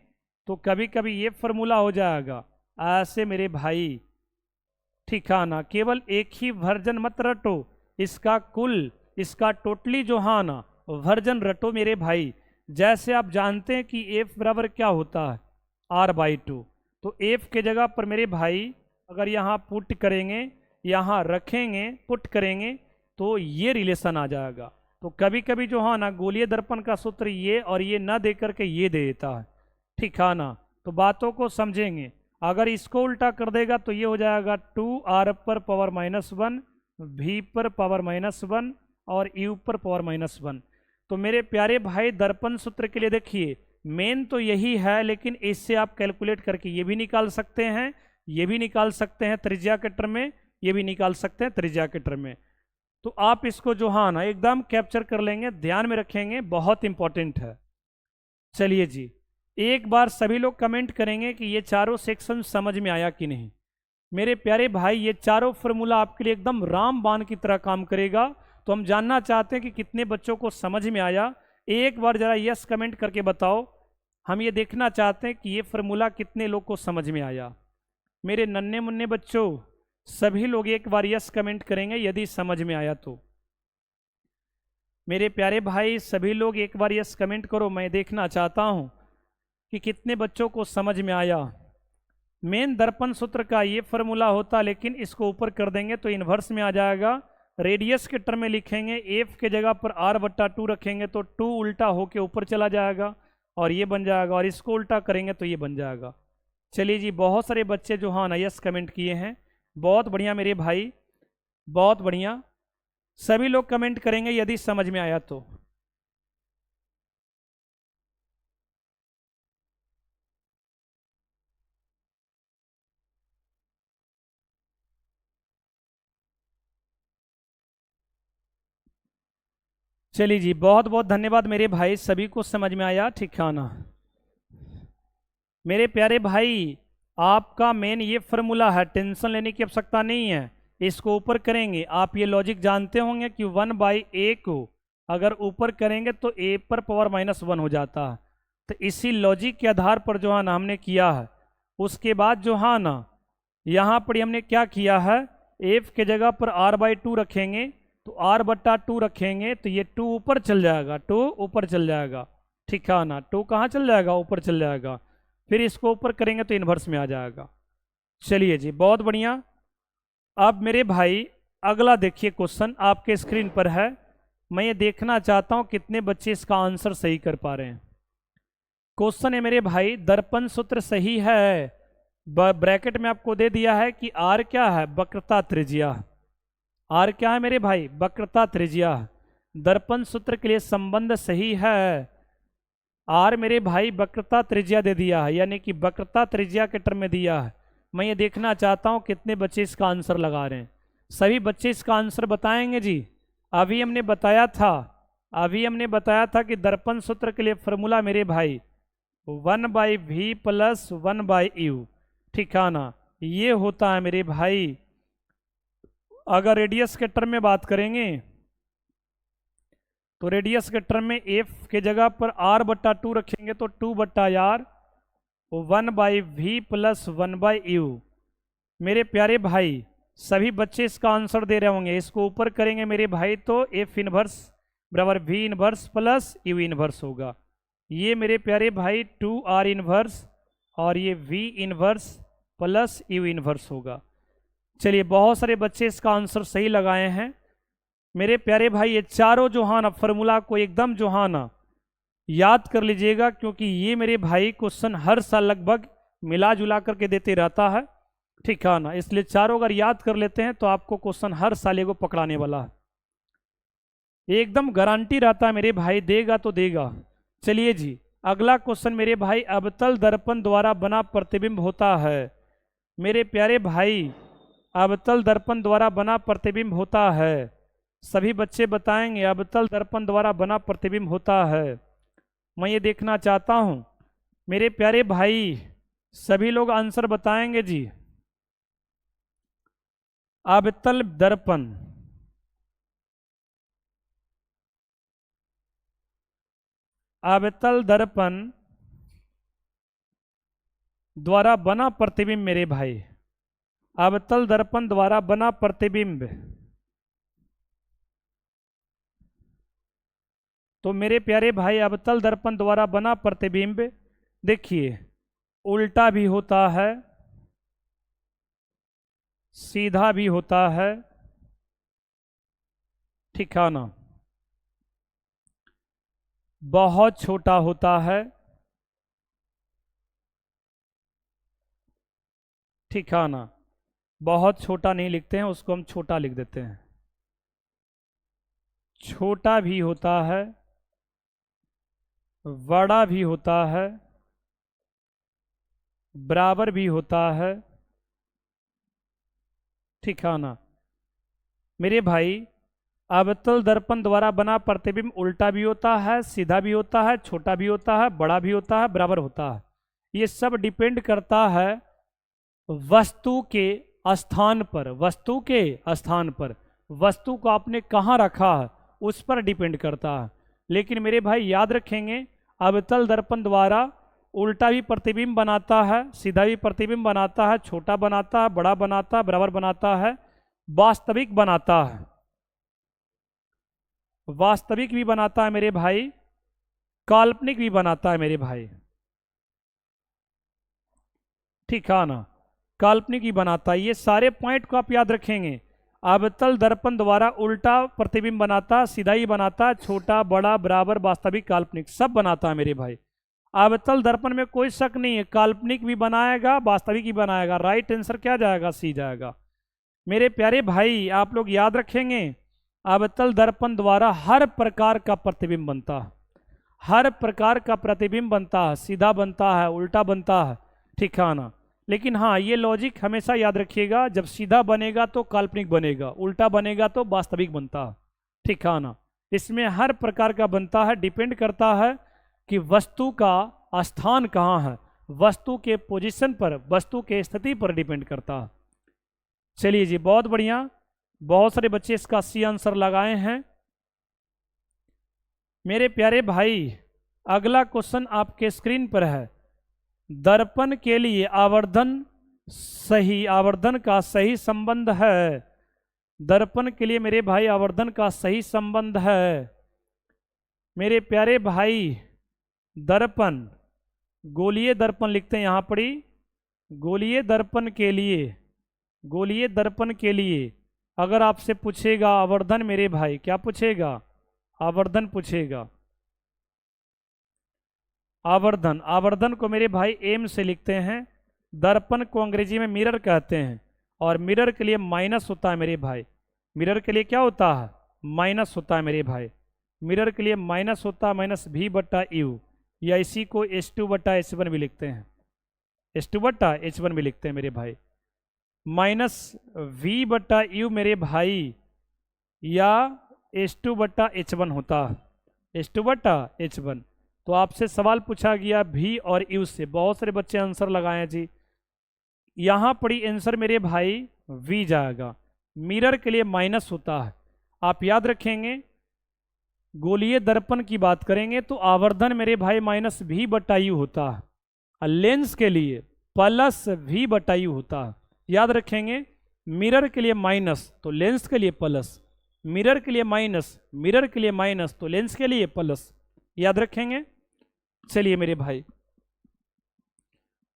तो कभी कभी ये फॉर्मूला हो जाएगा ऐसे मेरे भाई, ठीक है ना। केवल एक ही वर्जन मत रटो, इसका कुल, इसका टोटली जो हाँ ना वर्जन रटो मेरे भाई। जैसे आप जानते हैं कि एफ बराबर क्या होता है, r/2, तो एफ के जगह पर मेरे भाई अगर यहाँ पुट करेंगे, यहाँ रखेंगे, पुट करेंगे तो ये रिलेशन आ जाएगा। तो कभी कभी जो हाँ ना गोलीय दर्पण का सूत्र ये और ये ना दे करके ये दे देता है, ठीक है ना। तो बातों को समझेंगे, अगर इसको उल्टा कर देगा तो ये हो जाएगा 2r पर पावर -1, v पर पावर -1 और u पर पावर -1। तो मेरे प्यारे भाई दर्पण सूत्र के लिए देखिए मेन तो यही है, लेकिन इससे आप कैलकुलेट करके ये भी निकाल सकते हैं, ये भी निकाल सकते हैं त्रिज्या के टर्म में, ये भी निकाल सकते हैं त्रिज्या के टर्म में। तो आप इसको जो हाँ ना एकदम कैप्चर कर लेंगे, ध्यान में रखेंगे, बहुत इंपॉर्टेंट है। चलिए जी, एक बार सभी लोग कमेंट करेंगे कि ये चारों सेक्शन समझ में आया कि नहीं। मेरे प्यारे भाई ये चारों फॉर्मूला आपके लिए एकदम रामबाण की तरह काम करेगा। तो हम जानना चाहते हैं कि कितने बच्चों को समझ में आया, एक बार जरा यस कमेंट करके बताओ। हम ये देखना चाहते हैं कि ये फॉर्मूला कितने लोग को समझ में आया। मेरे नन्हे मुन्ने बच्चों सभी लोग एक बार यस कमेंट करेंगे यदि समझ में आया तो। मेरे प्यारे भाई सभी लोग एक बार यस कमेंट करो, मैं देखना चाहता हूं कि कितने बच्चों को समझ में आया। मेन दर्पण सूत्र का ये फॉर्मूला होता, लेकिन इसको ऊपर कर देंगे तो इन्वर्स में आ जाएगा। रेडियस के टर्म में लिखेंगे, एफ के जगह पर r/2 रखेंगे तो 2 उल्टा होके ऊपर चला जाएगा और ये बन जाएगा, और इसको उल्टा करेंगे तो ये बन जाएगा। चलिए जी, बहुत सारे बच्चे जो हाँ ना यस कमेंट किए हैं, बहुत बढ़िया मेरे भाई, बहुत बढ़िया। सभी लोग कमेंट करेंगे यदि समझ में आया तो। चलिए जी, बहुत बहुत धन्यवाद मेरे भाई, सभी को समझ में आया, ठीक है ना। मेरे प्यारे भाई आपका मेन ये फॉर्मूला है, टेंशन लेने की आवश्यकता नहीं है। इसको ऊपर करेंगे, आप ये लॉजिक जानते होंगे कि 1/a को अगर ऊपर करेंगे तो a पर पावर -1 हो जाता है। तो इसी लॉजिक के आधार पर जो है ना हमने किया है। उसके बाद जो है ना यहाँ पर हमने क्या किया है, f के जगह पर r/2 रखेंगे तो r/2 रखेंगे तो ये 2 ऊपर चल जाएगा, 2 ऊपर चल जाएगा, ठीक है ना। 2 कहाँ चल जाएगा, ऊपर चल जाएगा। फिर इसको ऊपर करेंगे तो इन्वर्स में आ जाएगा। चलिए जी, बहुत बढ़िया। अब मेरे भाई अगला देखिए क्वेश्चन आपके स्क्रीन पर है। मैं ये देखना चाहता हूं कितने बच्चे इसका आंसर सही कर पा रहे हैं। क्वेश्चन है मेरे भाई, दर्पण सूत्र सही है। ब्रैकेट में आपको दे दिया है कि आर क्या है, वक्रता त्रिज्या। आर क्या है मेरे भाई, वक्रता त्रिज्या। दर्पण सूत्र के लिए संबंध सही है। आर मेरे भाई वक्रता त्रिज्या दे दिया है, यानी कि वक्रता त्रिज्या के टर्म में दिया है। मैं ये देखना चाहता हूँ कितने बच्चे इसका आंसर लगा रहे हैं। सभी बच्चे इसका आंसर बताएंगे जी। अभी हमने बताया था कि दर्पण सूत्र के लिए फॉर्मूला मेरे भाई 1/v + 1/u, ठीक है ना। ये होता है मेरे भाई, अगर रेडियस के टर्म में बात करेंगे तो रेडियस के टर्म में f के जगह पर r/2 रखेंगे तो 2/r 1/v + 1/u। मेरे प्यारे भाई सभी बच्चे इसका आंसर दे रहे होंगे। इसको ऊपर करेंगे मेरे भाई तो f इनवर्स बराबर v inverse plus u inverse होगा। ये मेरे प्यारे भाई 2r इनवर्स और ये v inverse plus u inverse होगा। चलिए, बहुत सारे बच्चे इसका आंसर सही लगाए हैं। मेरे प्यारे भाई ये चारों जो है ना फॉर्मूला को एकदम जो है ना याद कर लीजिएगा, क्योंकि ये मेरे भाई क्वेश्चन हर साल लगभग मिला जुला करके देते रहता है, ठीक है ना। इसलिए चारों अगर याद कर लेते हैं तो आपको क्वेश्चन हर साल एगो पकड़ाने वाला है, एकदम गारंटी रहता है मेरे भाई, देगा तो देगा। चलिए जी, अगला क्वेश्चन मेरे भाई, अवतल दर्पण द्वारा बना प्रतिबिंब होता है। मेरे प्यारे भाई अवतल दर्पण द्वारा बना प्रतिबिंब होता है। सभी बच्चे बताएंगे अवतल दर्पण द्वारा बना प्रतिबिंब होता है। मैं ये देखना चाहता हूं मेरे प्यारे भाई, सभी लोग आंसर बताएंगे जी। अवतल दर्पण द्वारा बना प्रतिबिंब मेरे भाई, अवतल दर्पण द्वारा बना प्रतिबिंब। तो मेरे प्यारे भाई अवतल दर्पण द्वारा बना प्रतिबिंब देखिए उल्टा भी होता है, सीधा भी होता है, ठीक है ना, बहुत छोटा होता है, ठीक है ना। बहुत छोटा नहीं लिखते हैं, उसको हम छोटा लिख देते हैं। छोटा भी होता है, बड़ा भी होता है, बराबर भी होता है, ठीक है ना। मेरे भाई अवतल दर्पण द्वारा बना प्रतिबिंब उल्टा भी होता है, सीधा भी होता है, छोटा भी होता है, बड़ा भी होता है, बराबर होता है। ये सब डिपेंड करता है वस्तु के स्थान पर। वस्तु के स्थान पर, वस्तु को आपने कहाँ रखा है उस पर डिपेंड करता है। लेकिन मेरे भाई याद रखेंगे अवतल दर्पण द्वारा उल्टा भी प्रतिबिंब बनाता है, सीधा भी प्रतिबिंब बनाता है, छोटा बनाता है, बड़ा बनाता है, बराबर बनाता है, वास्तविक बनाता है, वास्तविक भी बनाता है मेरे भाई, काल्पनिक भी बनाता है मेरे भाई, ठीक है ना। काल्पनिक ही बनाता है। ये सारे पॉइंट को आप याद रखेंगे। अवतल दर्पण द्वारा उल्टा प्रतिबिंब बनाता, सीधा ही बनाता, छोटा बड़ा बराबर वास्तविक काल्पनिक सब बनाता है मेरे भाई। अवतल दर्पण में कोई शक नहीं है, काल्पनिक भी बनाएगा वास्तविक भी बनाएगा। राइट आंसर क्या जाएगा, सी जाएगा। मेरे प्यारे भाई आप लोग याद रखेंगे अवतल दर्पण द्वारा हर प्रकार का प्रतिबिंब बनता है, हर प्रकार का प्रतिबिंब बनता है, सीधा बनता है, उल्टा बनता है, ठीक है ना। लेकिन हाँ, ये लॉजिक हमेशा याद रखिएगा, जब सीधा बनेगा तो काल्पनिक बनेगा, उल्टा बनेगा तो वास्तविक बनता है, ठीक है ना। इसमें हर प्रकार का बनता है, डिपेंड करता है कि वस्तु का स्थान कहाँ है, वस्तु के पोजीशन पर, वस्तु के स्थिति पर डिपेंड करता है। चलिए जी, बहुत बढ़िया, बहुत सारे बच्चे इसका सी आंसर लगाए हैं। मेरे प्यारे भाई अगला क्वेश्चन आपके स्क्रीन पर है। दर्पण के लिए आवर्धन का सही संबंध है। दर्पण के लिए मेरे भाई आवर्धन का सही संबंध है। मेरे प्यारे भाई दर्पण गोलीय दर्पण लिखते हैं यहाँ पर ही। गोलीय दर्पण के लिए, गोलीय दर्पण के लिए अगर आपसे पूछेगा आवर्धन मेरे भाई, क्या पूछेगा? आवर्धन पूछेगा। आवर्धन, आवर्धन को मेरे भाई एम से लिखते हैं। दर्पण को अंग्रेजी में मिरर कहते हैं, और मिरर के लिए माइनस होता है मेरे भाई। मिरर के लिए क्या होता है? माइनस होता है मेरे भाई। मिरर के लिए माइनस होता है, माइनस भी बटा यू, या इसी को H2/H1 भी लिखते हैं। H2/H1 भी लिखते हैं मेरे भाई। माइनस V/U मेरे भाई, या H2/H1 होता है। H2/H1। तो आपसे सवाल पूछा गया भी और यू से, बहुत सारे बच्चे आंसर लगाए हैं जी। यहाँ पड़ी आंसर मेरे भाई V जाएगा। मिरर के लिए माइनस होता है। आप याद रखेंगे, गोलीय दर्पण की बात करेंगे तो आवर्धन मेरे भाई माइनस V/U होता है, और लेंस के लिए प्लस V/U होता है। याद रखेंगे, मिरर के लिए माइनस तो लेंस के लिए प्लस, मिरर के लिए माइनस, मिरर के लिए माइनस तो लेंस के लिए प्लस। याद रखेंगे। चलिए मेरे भाई,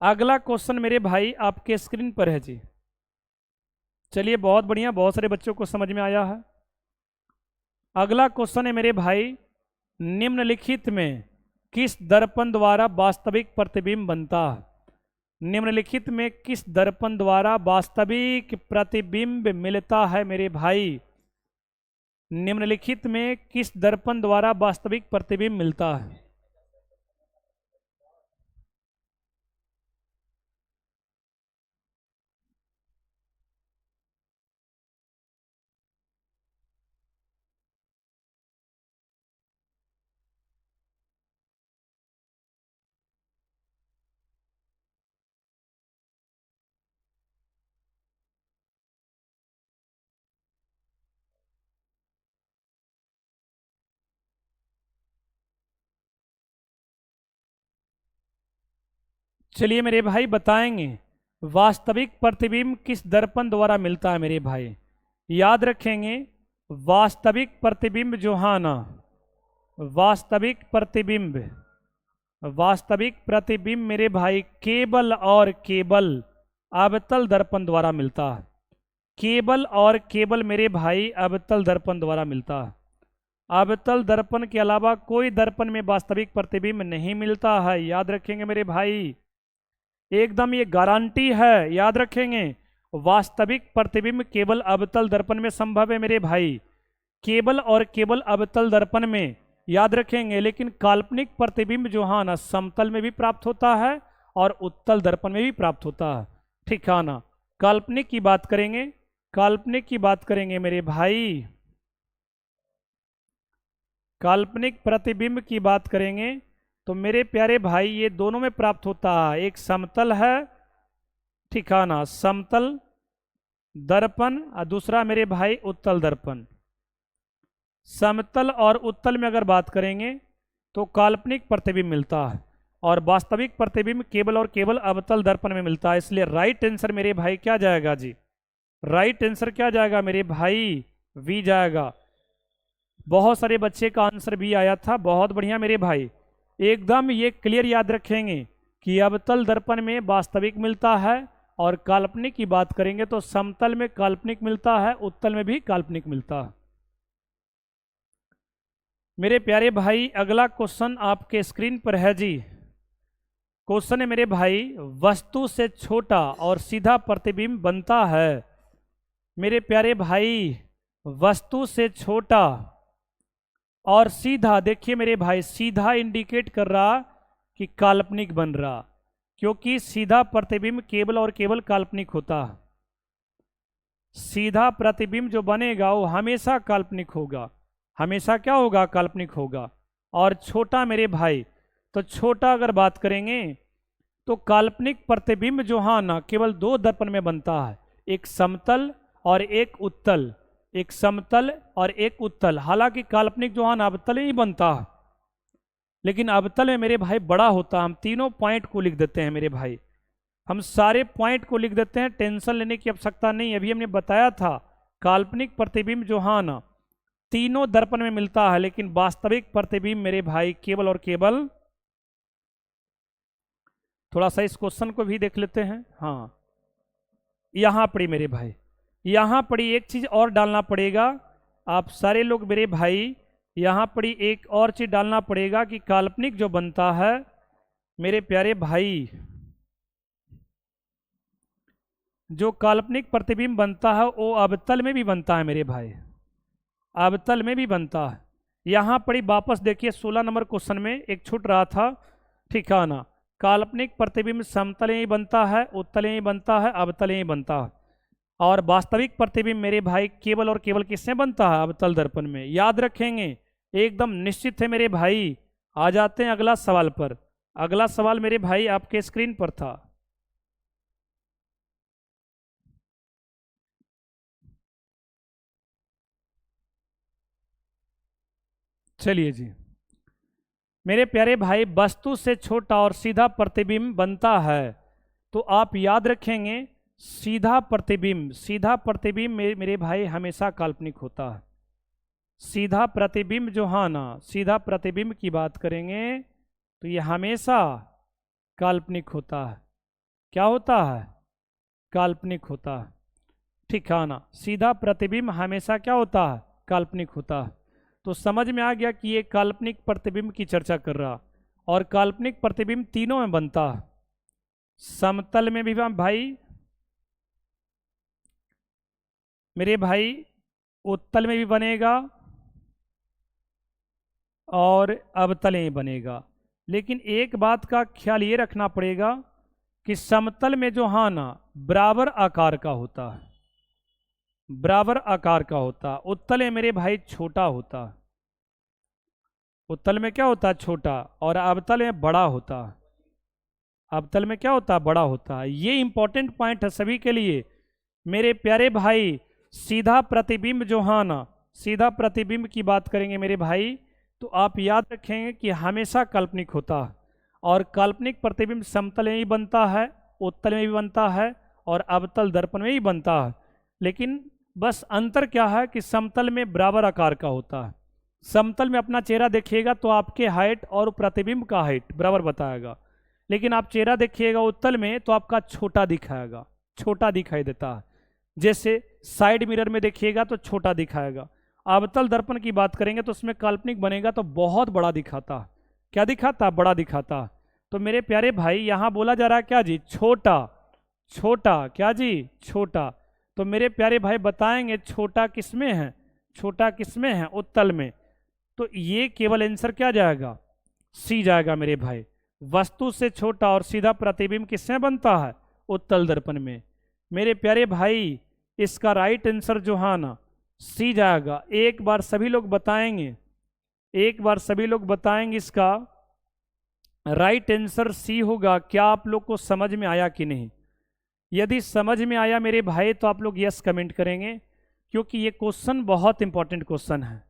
अगला क्वेश्चन मेरे भाई आपके स्क्रीन पर है जी। चलिए बहुत बढ़िया, बहुत सारे बच्चों को समझ में आया है। अगला क्वेश्चन है मेरे भाई, निम्नलिखित में किस दर्पण द्वारा वास्तविक प्रतिबिंब बनता है? निम्नलिखित में किस दर्पण द्वारा वास्तविक प्रतिबिंब मिलता है मेरे भाई? निम्नलिखित में किस दर्पण द्वारा वास्तविक प्रतिबिंब मिलता है? चलिए मेरे भाई बताएंगे, वास्तविक प्रतिबिंब किस दर्पण द्वारा मिलता है मेरे भाई? याद रखेंगे, वास्तविक प्रतिबिंब जो है ना, वास्तविक प्रतिबिंब, वास्तविक प्रतिबिंब मेरे भाई केवल और केवल अवतल दर्पण द्वारा मिलता है। केवल और केवल मेरे भाई अवतल दर्पण द्वारा मिलता है। अवतल दर्पण के अलावा कोई दर्पण में वास्तविक प्रतिबिंब नहीं मिलता है। याद रखेंगे मेरे भाई, एकदम ये गारंटी है, याद रखेंगे। वास्तविक प्रतिबिंब केवल अवतल दर्पण में संभव है मेरे भाई, केवल और केवल अवतल दर्पण में। याद रखेंगे, लेकिन काल्पनिक प्रतिबिंब जो है ना, समतल में भी प्राप्त होता है और उत्तल दर्पण में भी प्राप्त होता है। ठीक है ना। काल्पनिक की बात करेंगे, काल्पनिक की बात करेंगे मेरे भाई, काल्पनिक प्रतिबिंब की बात करेंगे तो मेरे प्यारे भाई ये दोनों में प्राप्त होता है। एक समतल है, ठीक है ना, समतल दर्पण, और दूसरा मेरे भाई उत्तल दर्पण। समतल और उत्तल में अगर बात करेंगे तो काल्पनिक प्रतिबिंब मिलता है, और वास्तविक प्रतिबिंब केवल और केवल अवतल दर्पण में मिलता है। इसलिए राइट आंसर मेरे भाई क्या जाएगा जी? राइट आंसर क्या जाएगा मेरे भाई? वी जाएगा। बहुत सारे बच्चे का आंसर भी आया था, बहुत बढ़िया मेरे भाई। एकदम ये क्लियर याद रखेंगे कि अवतल दर्पण में वास्तविक मिलता है, और काल्पनिक की बात करेंगे तो समतल में काल्पनिक मिलता है, उत्तल में भी काल्पनिक मिलता है। मेरे प्यारे भाई अगला क्वेश्चन आपके स्क्रीन पर है जी। क्वेश्चन है मेरे भाई, वस्तु से छोटा और सीधा प्रतिबिंब बनता है। मेरे प्यारे भाई, वस्तु से छोटा और सीधा, देखिए मेरे भाई, सीधा इंडिकेट कर रहा कि काल्पनिक बन रहा, क्योंकि सीधा प्रतिबिंब केवल और केवल काल्पनिक होता है। सीधा प्रतिबिंब जो बनेगा वो हमेशा काल्पनिक होगा, हमेशा क्या होगा? काल्पनिक होगा। और छोटा मेरे भाई, तो छोटा अगर बात करेंगे तो काल्पनिक प्रतिबिंब जो है ना, केवल दो दर्पण में बनता है, एक समतल और एक उत्तल, एक समतल और एक उत्तल। हालांकि काल्पनिक जो है ना अवतल ही बनता है, लेकिन अवतल में मेरे भाई बड़ा होता है। हम तीनों पॉइंट को लिख देते हैं मेरे भाई, हम सारे पॉइंट को लिख देते हैं, टेंशन लेने की आवश्यकता नहीं। अभी हमने बताया था काल्पनिक प्रतिबिंब जो है ना तीनों दर्पण में मिलता है, लेकिन वास्तविक प्रतिबिंब मेरे भाई केवल और केवल थोड़ा सा इस क्वेश्चन को भी देख लेते हैं। हाँ, यहाँ पड़ी मेरे भाई, यहाँ पड़ी एक चीज और डालना पड़ेगा आप सारे लोग मेरे भाई, यहाँ पड़ी एक और चीज डालना पड़ेगा कि काल्पनिक जो बनता है मेरे प्यारे भाई, जो काल्पनिक प्रतिबिंब बनता है वो अवतल में भी बनता है मेरे भाई, अवतल में भी बनता है। यहाँ पड़ी वापस देखिए 16 नंबर क्वेश्चन में एक छूट रहा था ठिकाना, काल्पनिक प्रतिबिंब समतल में ही बनता है, उत्तल में ही बनता है, अवतल में ही बनता है। और वास्तविक प्रतिबिंब मेरे भाई केवल और केवल किसमें बनता है? अवतल दर्पण में। याद रखेंगे, एकदम निश्चित है मेरे भाई। आ जाते हैं अगला सवाल पर। अगला सवाल मेरे भाई आपके स्क्रीन पर था। चलिए जी मेरे प्यारे भाई, वस्तु से छोटा और सीधा प्रतिबिंब बनता है तो आप याद रखेंगे सीधा प्रतिबिंब, सीधा प्रतिबिंब मेरे भाई हमेशा काल्पनिक होता है। सीधा प्रतिबिंब जो हाँ ना, सीधा प्रतिबिंब की बात करेंगे तो ये हमेशा काल्पनिक होता है। क्या होता है? काल्पनिक होता है। ठीक है ना, सीधा प्रतिबिंब हमेशा क्या होता है? काल्पनिक होता है। तो समझ में आ गया कि ये काल्पनिक प्रतिबिंब की चर्चा कर रहा। और काल्पनिक प्रतिबिंब तीनों में बनता है, समतल में भी भाई मेरे भाई, उत्तल में भी बनेगा और अवतल में बनेगा। लेकिन एक बात का ख्याल ये रखना पड़ेगा कि समतल में जो हाँ ना बराबर आकार का होता है, बराबर आकार का होता है। उत्तल में मेरे भाई छोटा होता है, उत्तल में क्या होता है? छोटा। और अवतल में बड़ा होता है, अवतल में क्या होता है? बड़ा होता है। ये इंपॉर्टेंट पॉइंट है सभी के लिए मेरे प्यारे भाई। सीधा प्रतिबिंब जो हाँ ना, सीधा प्रतिबिंब की बात करेंगे मेरे भाई तो आप याद रखेंगे कि हमेशा काल्पनिक होता है। और काल्पनिक प्रतिबिंब समतल में ही बनता है, उत्तल में भी बनता है और अवतल दर्पण में ही बनता है। लेकिन बस अंतर क्या है कि समतल में बराबर आकार का होता है। समतल में अपना चेहरा देखिएगा तो आपके हाइट और प्रतिबिंब का हाइट बराबर बताएगा। लेकिन आप चेहरा देखिएगा उत्तल में तो आपका छोटा दिखाएगा, छोटा दिखाई देता है। जैसे साइड मिरर में देखिएगा तो छोटा दिखाएगा। अवतल दर्पण की बात करेंगे तो उसमें काल्पनिक बनेगा तो बहुत बड़ा दिखाता। क्या दिखाता? बड़ा दिखाता। तो मेरे प्यारे भाई यहाँ बोला जा रहा है क्या जी? छोटा। छोटा क्या जी? छोटा। तो मेरे प्यारे भाई बताएंगे छोटा किसमें है? छोटा किसमें है? उत्तल में। तो ये केवल आंसर क्या जाएगा? सी जाएगा मेरे भाई। वस्तु से छोटा और सीधा प्रतिबिंब किसमें बनता है? उत्तल दर्पण में। मेरे प्यारे भाई इसका राइट आंसर जो है ना सी जाएगा। एक बार सभी लोग बताएंगे, एक बार सभी लोग बताएंगे इसका राइट आंसर सी होगा। क्या आप लोग को समझ में आया कि नहीं? यदि समझ में आया मेरे भाई तो आप लोग यस कमेंट करेंगे, क्योंकि ये क्वेश्चन बहुत इंपॉर्टेंट क्वेश्चन है।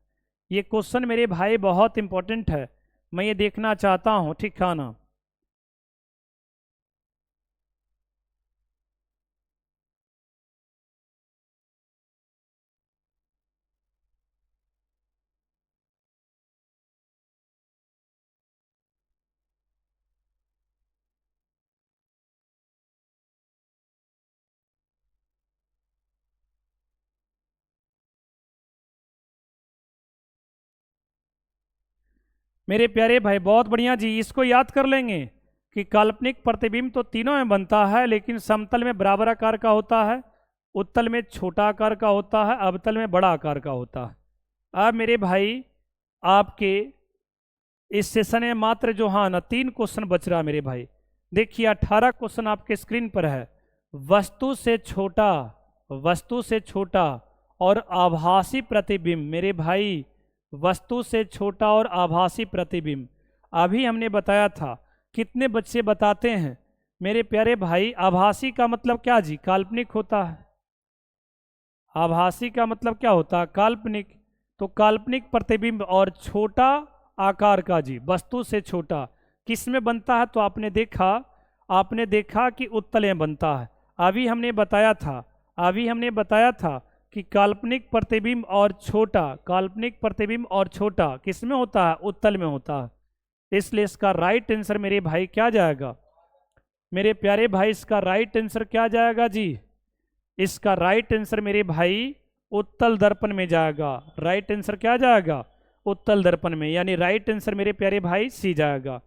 ये क्वेश्चन मेरे भाई बहुत इंपॉर्टेंट है, मैं ये देखना चाहता हूँ। ठीक है ना? मेरे प्यारे भाई बहुत बढ़िया जी, इसको याद कर लेंगे कि काल्पनिक प्रतिबिंब तो तीनों में बनता है, लेकिन समतल में बराबर आकार का होता है, उत्तल में छोटा आकार का होता है, अवतल में बड़ा आकार का होता है। अब मेरे भाई आपके इस सेशन में मात्र जो हाँ ना 3 क्वेश्चन बच रहा मेरे भाई। देखिए 18 क्वेश्चन आपके स्क्रीन पर है। वस्तु से छोटा, वस्तु से छोटा और आभासी प्रतिबिंब मेरे भाई, वस्तु से छोटा और आभासी प्रतिबिंब अभी हमने बताया था। कितने बच्चे बताते हैं मेरे प्यारे भाई? आभासी का मतलब क्या जी? काल्पनिक होता है। आभासी का मतलब क्या होता है? काल्पनिक। तो काल्पनिक प्रतिबिंब और छोटा आकार का जी, वस्तु से छोटा किस में बनता है? तो आपने देखा, आपने देखा कि उत्तल में बनता है। अभी हमने बताया था, अभी हमने बताया था कि काल्पनिक प्रतिबिंब और छोटा, काल्पनिक प्रतिबिंब और छोटा किस में होता है? उत्तल में होता है। इसलिए इसका राइट आंसर मेरे भाई क्या जाएगा? मेरे प्यारे भाई इसका राइट आंसर क्या जाएगा जी? इसका राइट आंसर मेरे भाई उत्तल दर्पण में जाएगा। राइट आंसर क्या जाएगा? उत्तल दर्पण में, यानी राइट आंसर मेरे प्यारे भाई सी जाएगा।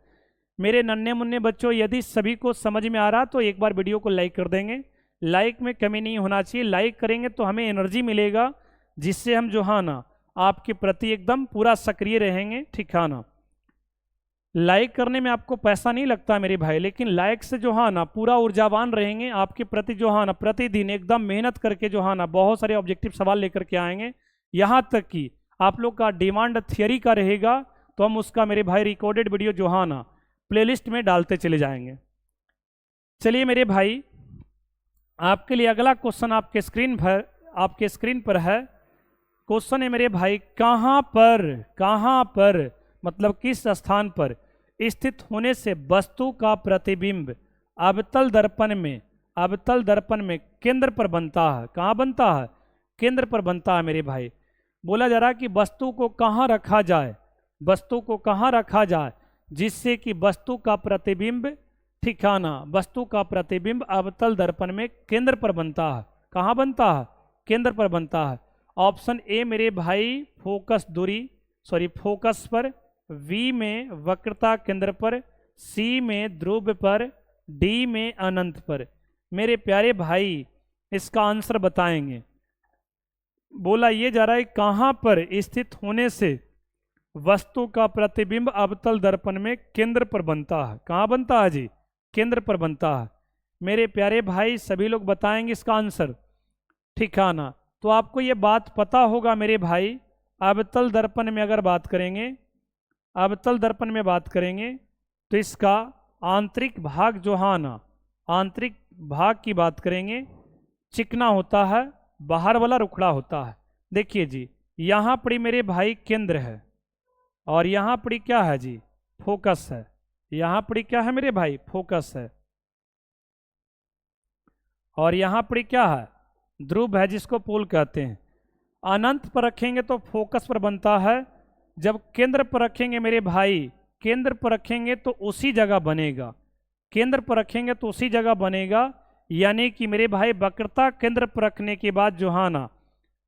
मेरे नन्हे मुन्ने बच्चों, यदि सभी को समझ में आ रहा तो एक बार वीडियो को लाइक कर देंगे। लाइक में कमी नहीं होना चाहिए, लाइक करेंगे तो हमें एनर्जी मिलेगा, जिससे हम जो है ना आपके प्रति एकदम पूरा सक्रिय रहेंगे, ठीक है ना। लाइक करने में आपको पैसा नहीं लगता मेरे भाई, लेकिन लाइक से जो है ना पूरा ऊर्जावान रहेंगे, आपके प्रति जो है ना प्रतिदिन एकदम मेहनत करके जो है ना बहुत सारे ऑब्जेक्टिव सवाल लेकर के आएंगे। यहाँ तक कि आप लोग का डिमांड थियरी का रहेगा तो हम उसका मेरे भाई रिकॉर्डेड वीडियो जो है ना प्लेलिस्ट में डालते चले जाएंगे। चलिए मेरे भाई, आपके लिए अगला क्वेश्चन आपके स्क्रीन पर है। क्वेश्चन है मेरे भाई, कहाँ पर मतलब किस स्थान पर स्थित होने से वस्तु का प्रतिबिंब अवतल दर्पण में केंद्र पर बनता है? कहाँ बनता है? केंद्र पर बनता है मेरे भाई। बोला जा रहा है कि वस्तु को कहाँ रखा जाए, वस्तु को कहाँ रखा जाए जिससे कि वस्तु का प्रतिबिंब ठिकाना, वस्तु का प्रतिबिंब अवतल दर्पण में केंद्र पर बनता है। कहाँ बनता है? केंद्र पर बनता है। ऑप्शन ए मेरे भाई फोकस पर, बी में वक्रता केंद्र पर, सी में ध्रुव पर, डी में अनंत पर। मेरे प्यारे भाई इसका आंसर बताएंगे। बोला ये जा रहा है कहाँ पर स्थित होने से वस्तु का प्रतिबिंब अवतल दर्पण में केंद्र पर बनता है। कहाँ बनता है जी? केंद्र पर बनता है। मेरे प्यारे भाई सभी लोग बताएंगे इसका आंसर, ठीक है ना। तो आपको ये बात पता होगा मेरे भाई, अवतल दर्पण में अगर बात करेंगे, अवतल दर्पण में बात करेंगे तो इसका आंतरिक भाग जो है ना, आंतरिक भाग की बात करेंगे चिकना होता है, बाहर वाला रुखड़ा होता है। देखिए जी, यहाँ पर मेरे भाई केंद्र है और यहाँ पर क्या है जी? फोकस है। यहाँ पर क्या है मेरे भाई? फोकस है। और यहाँ पर क्या है? ध्रुव है, जिसको पोल कहते हैं। अनंत पर रखेंगे तो फोकस पर बनता है, जब केंद्र पर रखेंगे मेरे भाई, केंद्र पर रखेंगे तो उसी जगह बनेगा, केंद्र पर रखेंगे तो उसी जगह बनेगा। यानी कि मेरे भाई वक्रता केंद्र पर रखने के बाद जो है ना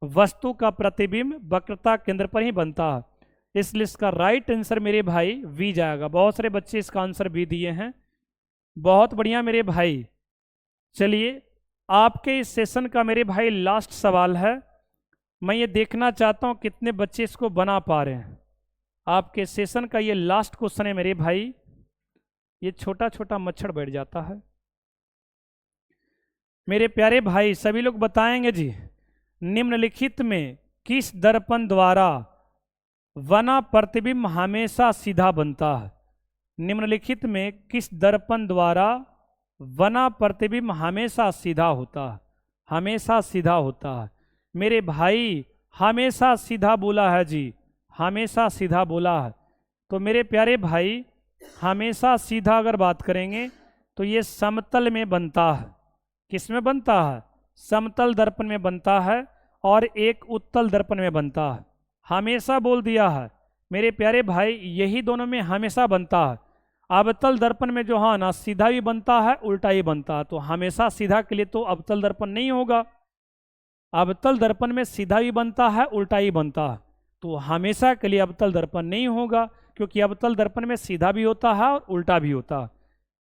वस्तु का प्रतिबिंब वक्रता केंद्र पर ही बनता है। इसलिए इसका राइट आंसर मेरे भाई वी जाएगा। बहुत सारे बच्चे इसका आंसर भी दिए हैं, बहुत बढ़िया मेरे भाई। चलिए, आपके इस सेशन का मेरे भाई लास्ट सवाल है। मैं ये देखना चाहता हूँ कितने बच्चे इसको बना पा रहे हैं। आपके सेशन का ये लास्ट क्वेश्चन है मेरे भाई। ये छोटा छोटा मच्छर बैठ जाता है। मेरे प्यारे भाई सभी लोग बताएंगे जी, निम्नलिखित में किस दर्पण द्वारा बना प्रतिबिंब हमेशा सीधा बनता है? निम्नलिखित में किस दर्पण द्वारा बना प्रतिबिंब हमेशा सीधा होता है? हमेशा सीधा होता है मेरे भाई, हमेशा सीधा बोला है जी, हमेशा सीधा बोला है। तो मेरे प्यारे भाई हमेशा सीधा अगर बात करेंगे तो ये समतल में बनता है। किस में बनता है? समतल दर्पण में बनता है और एक उत्तल दर्पण में बनता है। हमेशा बोल दिया है मेरे प्यारे भाई, यही दोनों में हमेशा बनता है। अवतल दर्पण में जो है ना सीधा भी बनता है, उल्टा ही बनता है। तो हमेशा सीधा के लिए तो अवतल दर्पण नहीं होगा। अवतल दर्पण में सीधा भी बनता है, उल्टा ही बनता है, तो हमेशा के लिए अवतल दर्पण नहीं होगा, क्योंकि अवतल दर्पण में सीधा भी होता है और उल्टा भी होता है।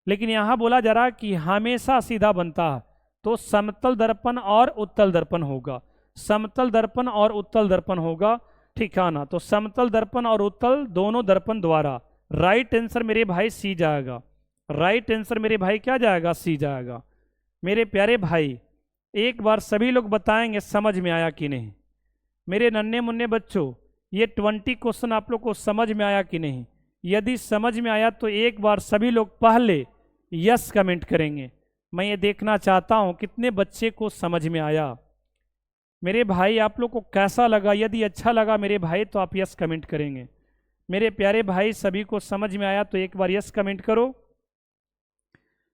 लेकिन यहाँ बोला जा रहा है कि हमेशा सीधा बनता है, तो समतल दर्पण और उत्तल दर्पण होगा। समतल दर्पण और उत्तल दर्पण होगा, ठीक है ना। तो समतल दर्पण और उत्तल दोनों दर्पण द्वारा राइट आंसर मेरे भाई सी जाएगा। राइट आंसर मेरे भाई क्या जाएगा? सी जाएगा। मेरे प्यारे भाई एक बार सभी लोग बताएंगे समझ में आया कि नहीं। मेरे नन्हे मुन्ने बच्चों, ये 20 क्वेश्चन आप लोग को समझ में आया कि नहीं? यदि समझ में आया तो एक बार सभी लोग पहले यस कमेंट करेंगे। मैं ये देखना चाहता हूँ कितने बच्चे को समझ में आया। मेरे भाई आप लोग को कैसा लगा? यदि अच्छा लगा मेरे भाई तो आप यस कमेंट करेंगे। मेरे प्यारे भाई सभी को समझ में आया तो एक बार यस कमेंट करो।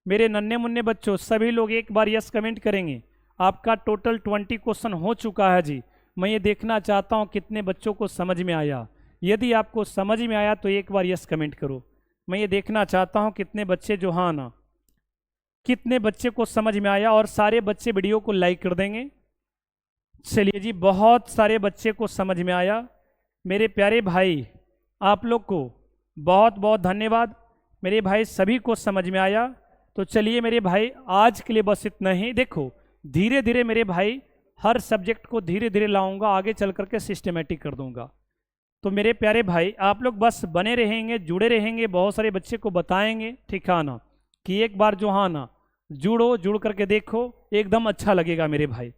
मेरे नन्हे मुन्ने बच्चों सभी लोग एक बार यस कमेंट करेंगे। आपका टोटल 20 क्वेश्चन हो चुका है जी। मैं ये देखना चाहता हूँ कितने बच्चों को समझ में आया। यदि आपको समझ में आया तो एक बार यस कमेंट करो। मैं ये देखना चाहता हूँ कितने बच्चे जो हाँ ना कितने बच्चे को समझ में आया, और सारे बच्चे वीडियो को लाइक कर देंगे। चलिए जी, बहुत सारे बच्चे को समझ में आया। मेरे प्यारे भाई, आप लोग को बहुत बहुत धन्यवाद। मेरे भाई सभी को समझ में आया। तो चलिए मेरे भाई, आज के लिए बस इतना ही। देखो धीरे धीरे मेरे भाई हर सब्जेक्ट को धीरे धीरे लाऊंगा, आगे चल करके सिस्टमेटिक कर दूंगा। तो मेरे प्यारे भाई, आप लोग बस बने रहेंगे, जुड़े रहेंगे, बहुत सारे बच्चे को बताएंगे, ठीक है ना, कि एक बार जो हाँ ना जुड़ो, जुड़ करके देखो, एकदम अच्छा लगेगा मेरे भाई।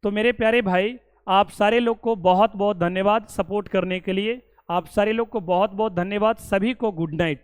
तो मेरे प्यारे भाई, आप सारे लोग को बहुत बहुत धन्यवाद सपोर्ट करने के लिए। आप सारे लोग को बहुत बहुत धन्यवाद। सभी को गुड नाइट।